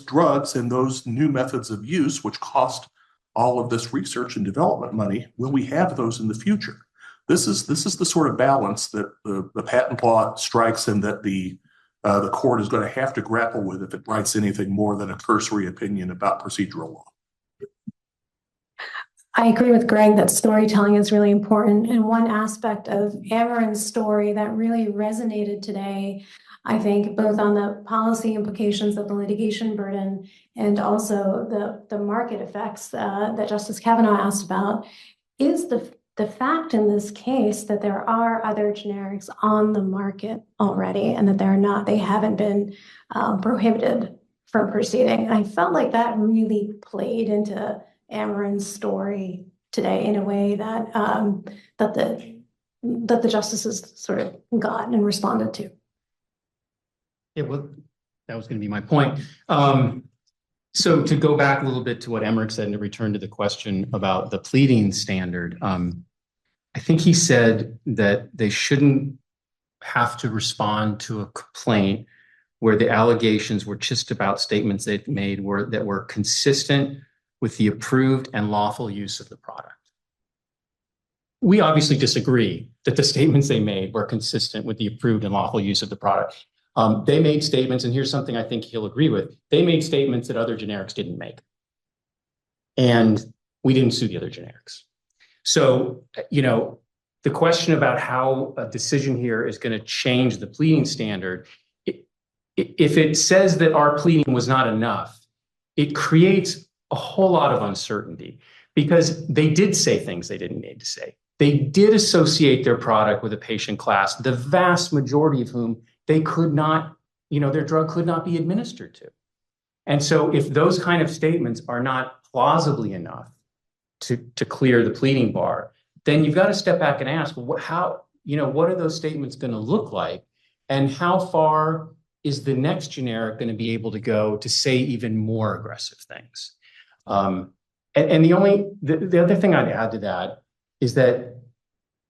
drugs and those new methods of use, which cost all of this research and development money, will we have those in the future? This is the sort of balance that the patent law strikes, and that the court is going to have to grapple with if it writes anything more than a cursory opinion about procedural law. I agree with Greg that storytelling is really important. And one aspect of Amarin's story that really resonated today, I think, both on the policy implications of the litigation burden and also the market effects that Justice Kavanaugh asked about, is the fact in this case that there are other generics on the market already, and that they haven't been prohibited from proceeding. And I felt like that really played into Amarin's story today in a way that the justices sort of got and responded to. Yeah, well, that was going to be my point. So to go back a little bit to what Emmerich said and to return to the question about the pleading standard, I think he said that they shouldn't have to respond to a complaint where the allegations were just about statements they'd made that were consistent with the approved and lawful use of the product. We obviously disagree that the statements they made were consistent with the approved and lawful use of the product. They made statements, and here's something I think he'll agree with. They made statements that other generics didn't make. And we didn't sue the other generics. So, the question about how a decision here is going to change the pleading standard, if it says that our pleading was not enough, it creates a whole lot of uncertainty, because they did say things they didn't need to say. They did associate their product with a patient class, the vast majority of whom they could not, their drug could not be administered to. And so if those kind of statements are not plausibly enough to clear the pleading bar, then you've got to step back and ask, what are those statements going to look like? And how far is the next generic going to be able to go to say even more aggressive things? And the other thing I'd add to that is that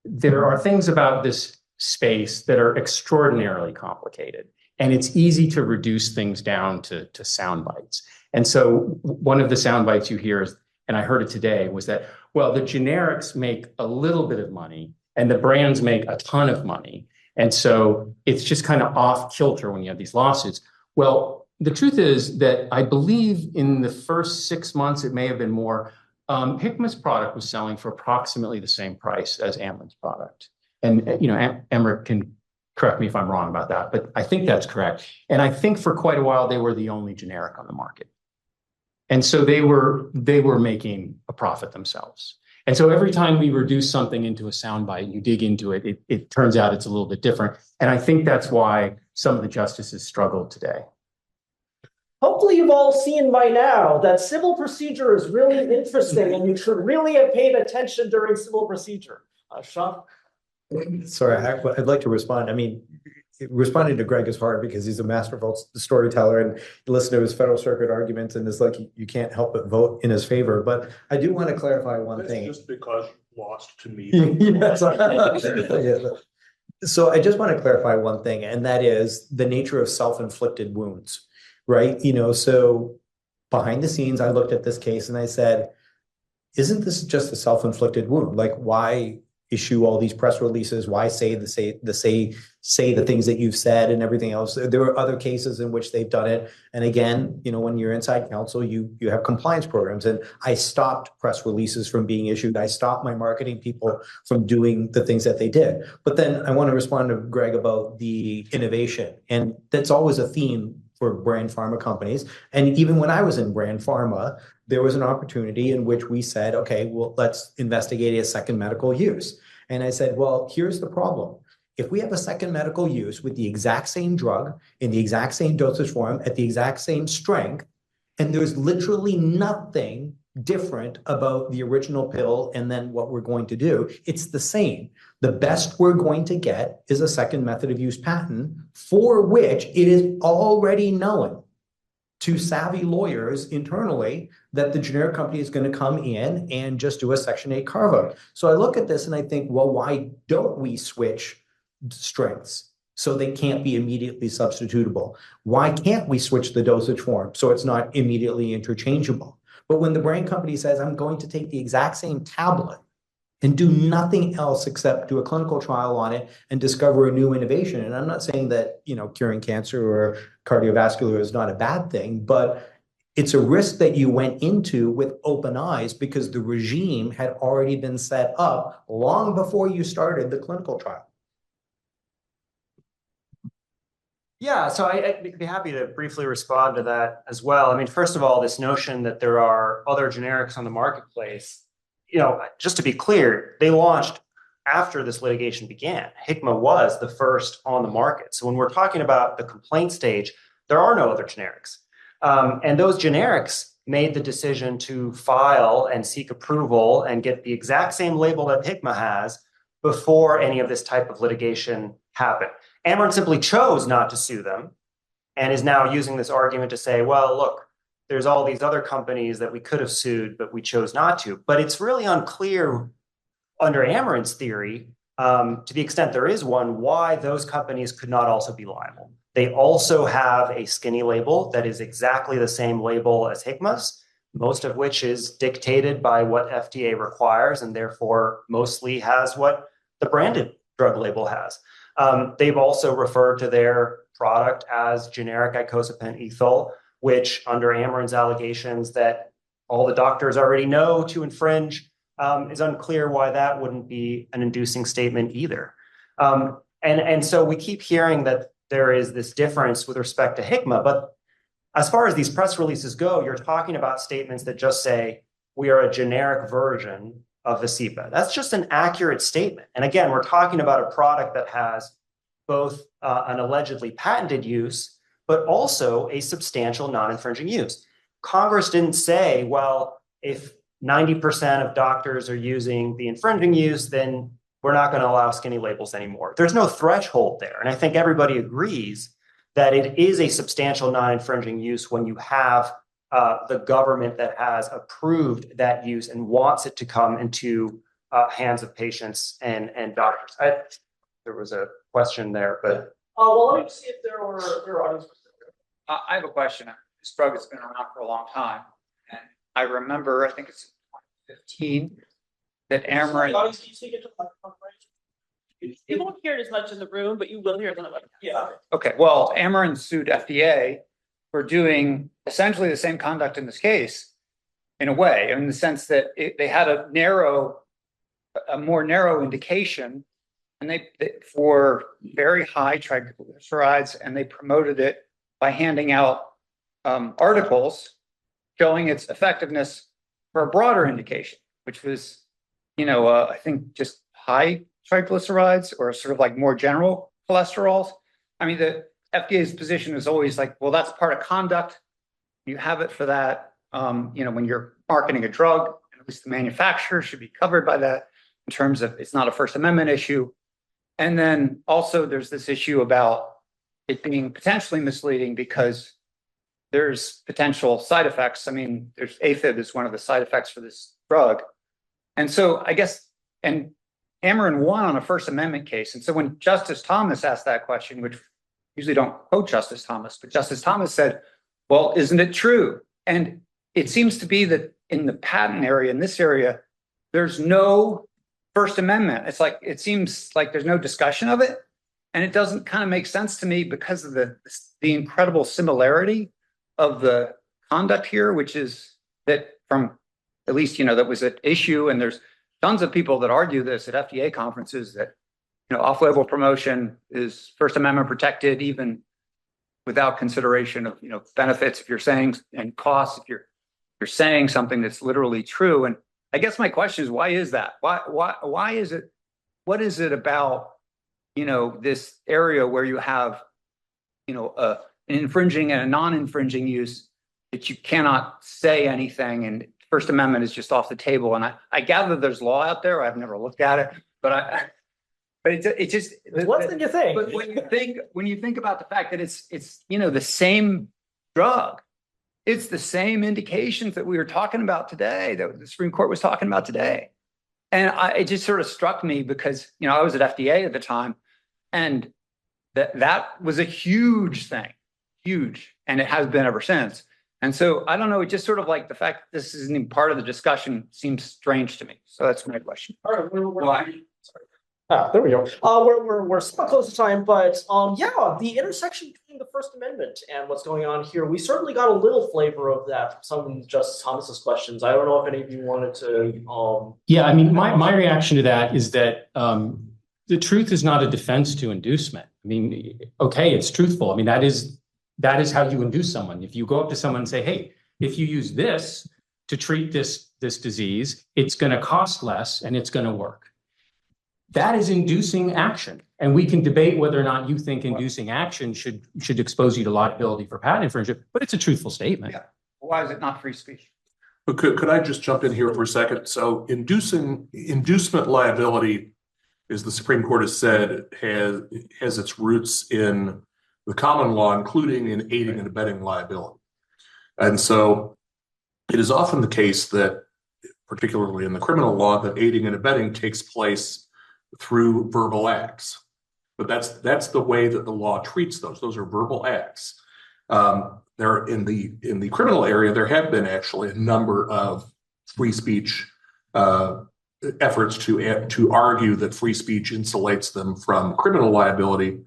there are things about this space that are extraordinarily complicated, and it's easy to reduce things down to sound bites. And so one of the sound bites you hear is, and I heard it today, was that, well, the generics make a little bit of money and the brands make a ton of money. And so it's just kind of off kilter when you have these lawsuits. Well, the truth is that I believe in the first 6 months, it may have been more, Hikma's product was selling for approximately the same price as Amarin's product. And, Amarin can correct me if I'm wrong about that, but I think that's correct. And I think for quite a while, they were the only generic on the market. And so they were making a profit themselves. And so every time we reduce something into a soundbite and you dig into it, it turns out it's a little bit different. And I think that's why some of the justices struggled today. Hopefully you've all seen by now that civil procedure is really interesting and you should really have paid attention during civil procedure. Sean? Sorry, I'd like to respond. I mean, responding to Greg is hard because he's a masterful storyteller and you listen to his Federal Circuit arguments and it's like you can't help but vote in his favor. But I do want to clarify one thing. Just because you lost to me. Yes. So I just want to clarify one thing, and that is the nature of self-inflicted wounds, right? So behind the scenes, I looked at this case and I said, isn't this just a self-inflicted wound? Like, why issue all these press releases? Why say the things that you've said and everything else? There were other cases in which they've done it. And again, when you're inside counsel, you have compliance programs. And I stopped press releases from being issued. I stopped my marketing people from doing the things that they did. But then I want to respond to Greg about the innovation. And that's always a theme for brand pharma companies. And even when I was in brand pharma, there was an opportunity in which we said, okay, well, let's investigate a second medical use. And I said, well, here's the problem. If we have a second medical use with the exact same drug in the exact same dosage form at the exact same strength, and there's literally nothing different about the original pill and then what we're going to do, it's the same. The best we're going to get is a second method of use patent for which it is already known to savvy lawyers internally that the generic company is going to come in and just do a Section 8 carve out. So I look at this and I think, well, why don't we switch strengths so they can't be immediately substitutable? Why can't we switch the dosage form so it's not immediately interchangeable? But when the brand company says, I'm going to take the exact same tablet and do nothing else except do a clinical trial on it and discover a new innovation. And I'm not saying that, curing cancer or cardiovascular is not a bad thing, but it's a risk that you went into with open eyes because the regime had already been set up long before you started the clinical trial. Yeah, so I'd be happy to briefly respond to that as well. I mean, first of all, this notion that there are other generics on the marketplace, just to be clear, they launched after this litigation began. Hikma was the first on the market. So when we're talking about the complaint stage, there are no other generics. And those generics made the decision to file and seek approval and get the exact same label that Hikma has before any of this type of litigation happened. Amarin simply chose not to sue them and is now using this argument to say, well, look, there's all these other companies that we could have sued, but we chose not to. But it's really unclear under Amarin's theory, to the extent there is one, why those companies could not also be liable. They also have a skinny label that is exactly the same label as Hikma's, most of which is dictated by what FDA requires and therefore mostly has what the branded drug label has. They've also referred to their product as generic icosapent ethyl, which under Amarin's allegations that all the doctors already know to infringe, is unclear why that wouldn't be an inducing statement either. And so we keep hearing that there is this difference with respect to Hikma, but as far as these press releases go, you're talking about statements that just say, we are a generic version of Vascepa. That's just an accurate statement. And again, we're talking about a product that has both an allegedly patented use, but also a substantial non-infringing use. Congress didn't say, well, if 90% of doctors are using the infringing use, then we're not going to allow skinny labels anymore. There's no threshold there. And I think everybody agrees that it is a substantial non-infringing use when you have the government that has approved that use and wants it to come into hands of patients and doctors. There was a question there, but Well, let me see if there are audience. I have a question. This drug has been around for a long time, and I remember, I think it's 2015, that Amarin. You won't hear it as much in the room, but you will hear it on the webcast. Yeah. Okay, well, Amarin sued FDA for doing essentially the same conduct in this case, in a way, in the sense that they had a more narrow indication, and they for very high triglycerides, and they promoted it by handing out articles showing its effectiveness for a broader indication, which was, I think just high triglycerides or sort of like more general cholesterols. I mean, the FDA's position is always like, well, that's part of conduct. You have it for that. When you're marketing a drug, at least the manufacturer should be covered by that in terms of it's not a First Amendment issue. And then also there's this issue about it being potentially misleading because there's potential side effects. I mean, there's AFib is one of the side effects for this drug. And so I guess, and Amarin won on a First Amendment case. And so when Justice Thomas asked that question, which usually don't quote Justice Thomas, but Justice Thomas said, well, isn't it true? And it seems to be that in the patent area, in this area, there's no First Amendment. It's like, it seems like there's no discussion of it. And it doesn't kind of make sense to me because of the incredible similarity of the conduct here, which is that from at least, that was at issue. And there's tons of people that argue this at FDA conferences that, off-label promotion is First Amendment protected, even without consideration of, benefits if you're saying, and costs if you're saying something that's literally true. And I guess my question is, why is that? Why is it, what is it about, this area where you have, an infringing and a non-infringing use that you cannot say anything and First Amendment is just off the table? And I gather there's law out there. I've never looked at it, but it just, What did you think? but when you think about the fact that it's the same drug, it's the same indications that we were talking about today, that the Supreme Court was talking about today. And it just sort of struck me because, I was at FDA at the time, and that was a huge thing, huge. And it has been ever since. And so I don't know, it just sort of like the fact that this isn't even part of the discussion seems strange to me. So that's my question. All right, there we go. We're somewhat close to time, but yeah, the intersection between the First Amendment and what's going on here, we certainly got a little flavor of that from some of Justice Thomas's questions. I don't know if any of you wanted to. Yeah, I mean, my reaction to that is that the truth is not a defense to inducement. I mean, okay, it's truthful. I mean, that is how you induce someone. If you go up to someone and say, hey, if you use this to treat this disease, it's going to cost less and it's going to work. That is inducing action. And we can debate whether or not you think inducing action should expose you to liability for patent infringement, but it's a truthful statement. Yeah. Why is it not free speech? But could I just jump in here for a second? So inducement liability, as the Supreme Court has said, has its roots in the common law, including in aiding and abetting liability. And so it is often the case that, particularly in the criminal law, that aiding and abetting takes place through verbal acts. But that's the way that the law treats those. Those are verbal acts. There in the criminal area, there have been actually a number of free speech efforts to argue that free speech insulates them from criminal liability,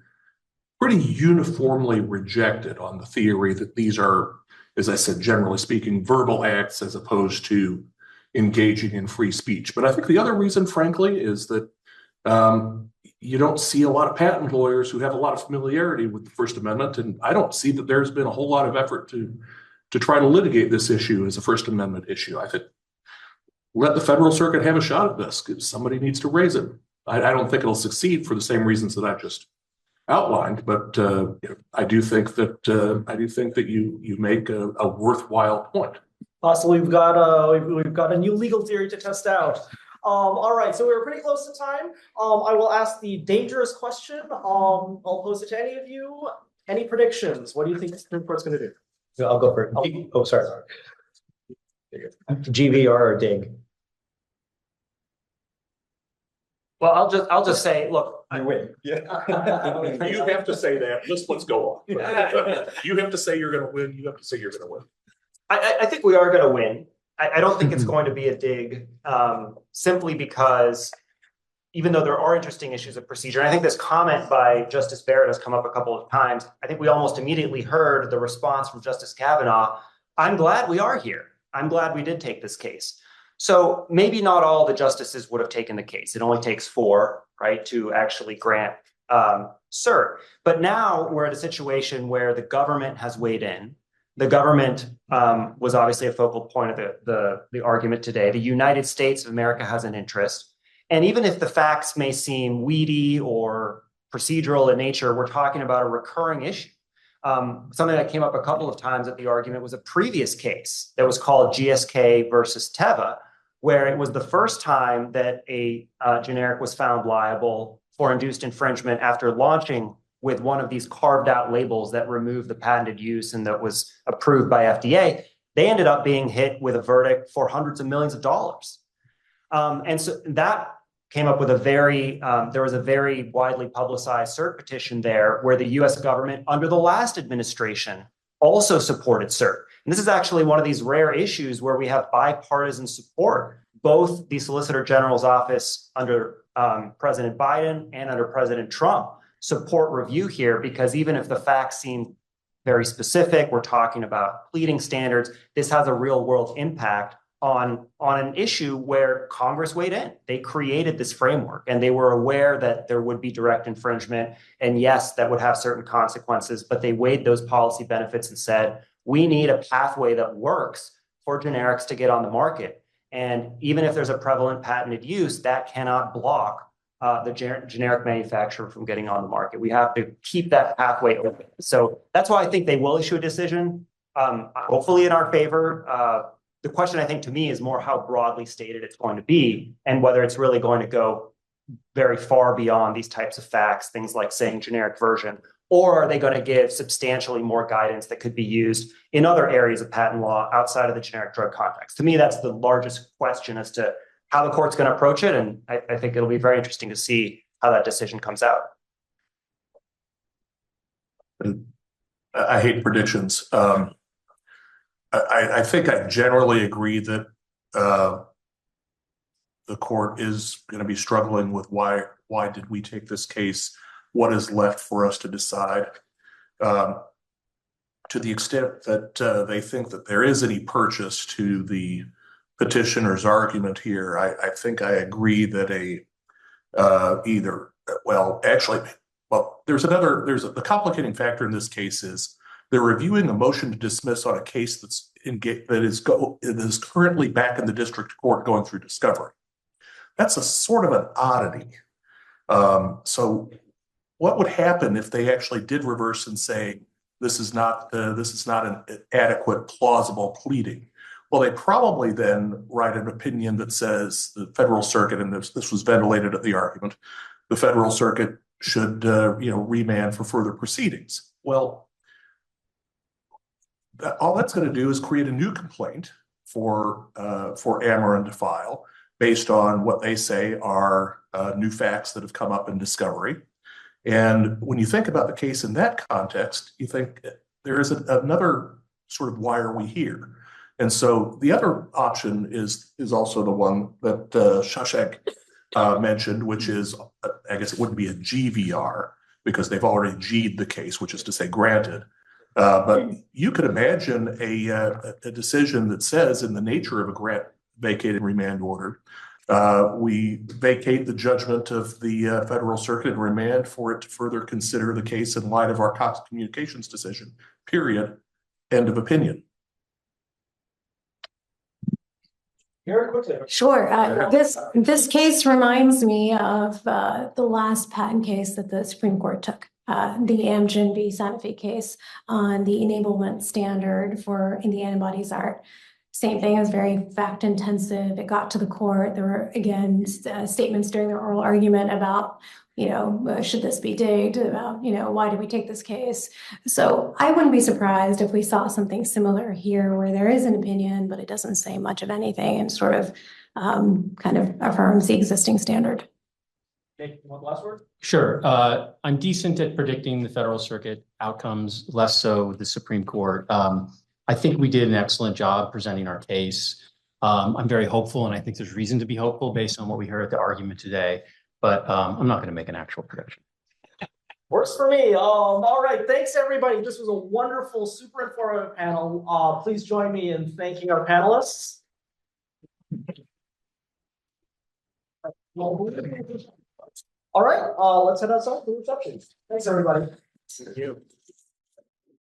pretty uniformly rejected on the theory that these are, as I said, generally speaking, verbal acts as opposed to engaging in free speech. But I think the other reason, frankly, is that you don't see a lot of patent lawyers who have a lot of familiarity with the First Amendment, and I don't see that there's been a whole lot of effort to try to litigate this issue as a First Amendment issue. I think let the Federal Circuit have a shot at this because somebody needs to raise it. I don't think it'll succeed for the same reasons that I just outlined, but I do think that you make a worthwhile point. So we've got a new legal theory to test out. All right, so we're pretty close to time. I will ask the dangerous question. I'll pose it to any of you. Any predictions? What do you think the Supreme Court's going to do? I'll go for it. Oh, sorry. GVR or DIG? Well, I'll just say, look, I win. Yeah. You have to say that. Let's go on. You have to say you're going to win. You have to say you're going to win. I think we are going to win. I don't think it's going to be a dig, simply because even though there are interesting issues of procedure, and I think this comment by Justice Barrett has come up a couple of times, I think we almost immediately heard the response from Justice Kavanaugh. I'm glad we are here. I'm glad we did take this case. So maybe not all the justices would have taken the case. It only takes 4, right, to actually grant cert. But now we're at a situation where the government has weighed in. The government was obviously a focal point of the argument today. The United States of America has an interest. And even if the facts may seem weedy or procedural in nature, we're talking about a recurring issue. Something that came up a couple of times at the argument was a previous case that was called GSK versus Teva, where it was the first time that a generic was found liable for induced infringement after launching with one of these carved out labels that removed the patented use and that was approved by FDA. They ended up being hit with a verdict for hundreds of millions of dollars. And so that came up with there was a very widely publicized cert petition there where the US government under the last administration also supported cert. And this is actually one of these rare issues where we have bipartisan support. Both the Solicitor General's office under President Biden and under President Trump support review here, because even if the facts seem very specific, we're talking about pleading standards, this has a real world impact on an issue where Congress weighed in. They created this framework and they were aware that there would be direct infringement. And yes, that would have certain consequences, but they weighed those policy benefits and said, we need a pathway that works for generics to get on the market. And even if there's a prevalent patented use, that cannot block the generic manufacturer from getting on the market. We have to keep that pathway open. So that's why I think they will issue a decision, hopefully in our favor. The question, I think, to me is more how broadly stated it's going to be and whether it's really going to go very far beyond these types of facts, things like saying generic version, or are they going to give substantially more guidance that could be used in other areas of patent law outside of the generic drug context? To me, that's the largest question as to how the court's going to approach it. And I think it'll be very interesting to see how that decision comes out. I hate predictions. I think I generally agree that the court is going to be struggling with why did we take this case? What is left for us to decide? To the extent that they think that there is any purchase to the petitioner's argument here, I think I agree that the complicating factor in this case is they're reviewing a motion to dismiss on a case that is currently back in the district court going through discovery. That's a sort of an oddity. So what would happen if they actually did reverse and say this is not an adequate, plausible pleading? Well, they probably then write an opinion that says the Federal Circuit, and this was ventilated at the argument, the Federal Circuit should remand for further proceedings. Well, all that's going to do is create a new complaint for Amarin to file based on what they say are new facts that have come up in discovery. And when you think about the case in that context, you think there is another sort of why are we here? And so the other option is also the one that Shashank mentioned, which is, I guess it wouldn't be a GVR because they've already G'd the case, which is to say granted. But you could imagine a decision that says in the nature of a grant vacated remand order, we vacate the judgment of the Federal Circuit and remand for it to further consider the case in light of our Cox Communications decision, period, end of opinion. Sure. This case reminds me of the last patent case that the Supreme Court took, the Amgen v. Sanofi case on the enablement standard in the antibodies art. Same thing, it was very fact intensive. It got to the court. There were, again, statements during the oral argument about, should this be digged, about, why did we take this case? So I wouldn't be surprised if we saw something similar here where there is an opinion, but it doesn't say much of anything and sort of kind of affirms the existing standard. Jake, you want the last word? Sure. I'm decent at predicting the Federal Circuit outcomes, less so the Supreme Court. I think we did an excellent job presenting our case. I'm very hopeful, and I think there's reason to be hopeful based on what we heard at the argument today, but I'm not going to make an actual prediction. Works for me. All right. Thanks, everybody. This was a wonderful, super informative panel. Please join me in thanking our panelists. All right. Let's head outside for the reception. Thanks, everybody. Thank you.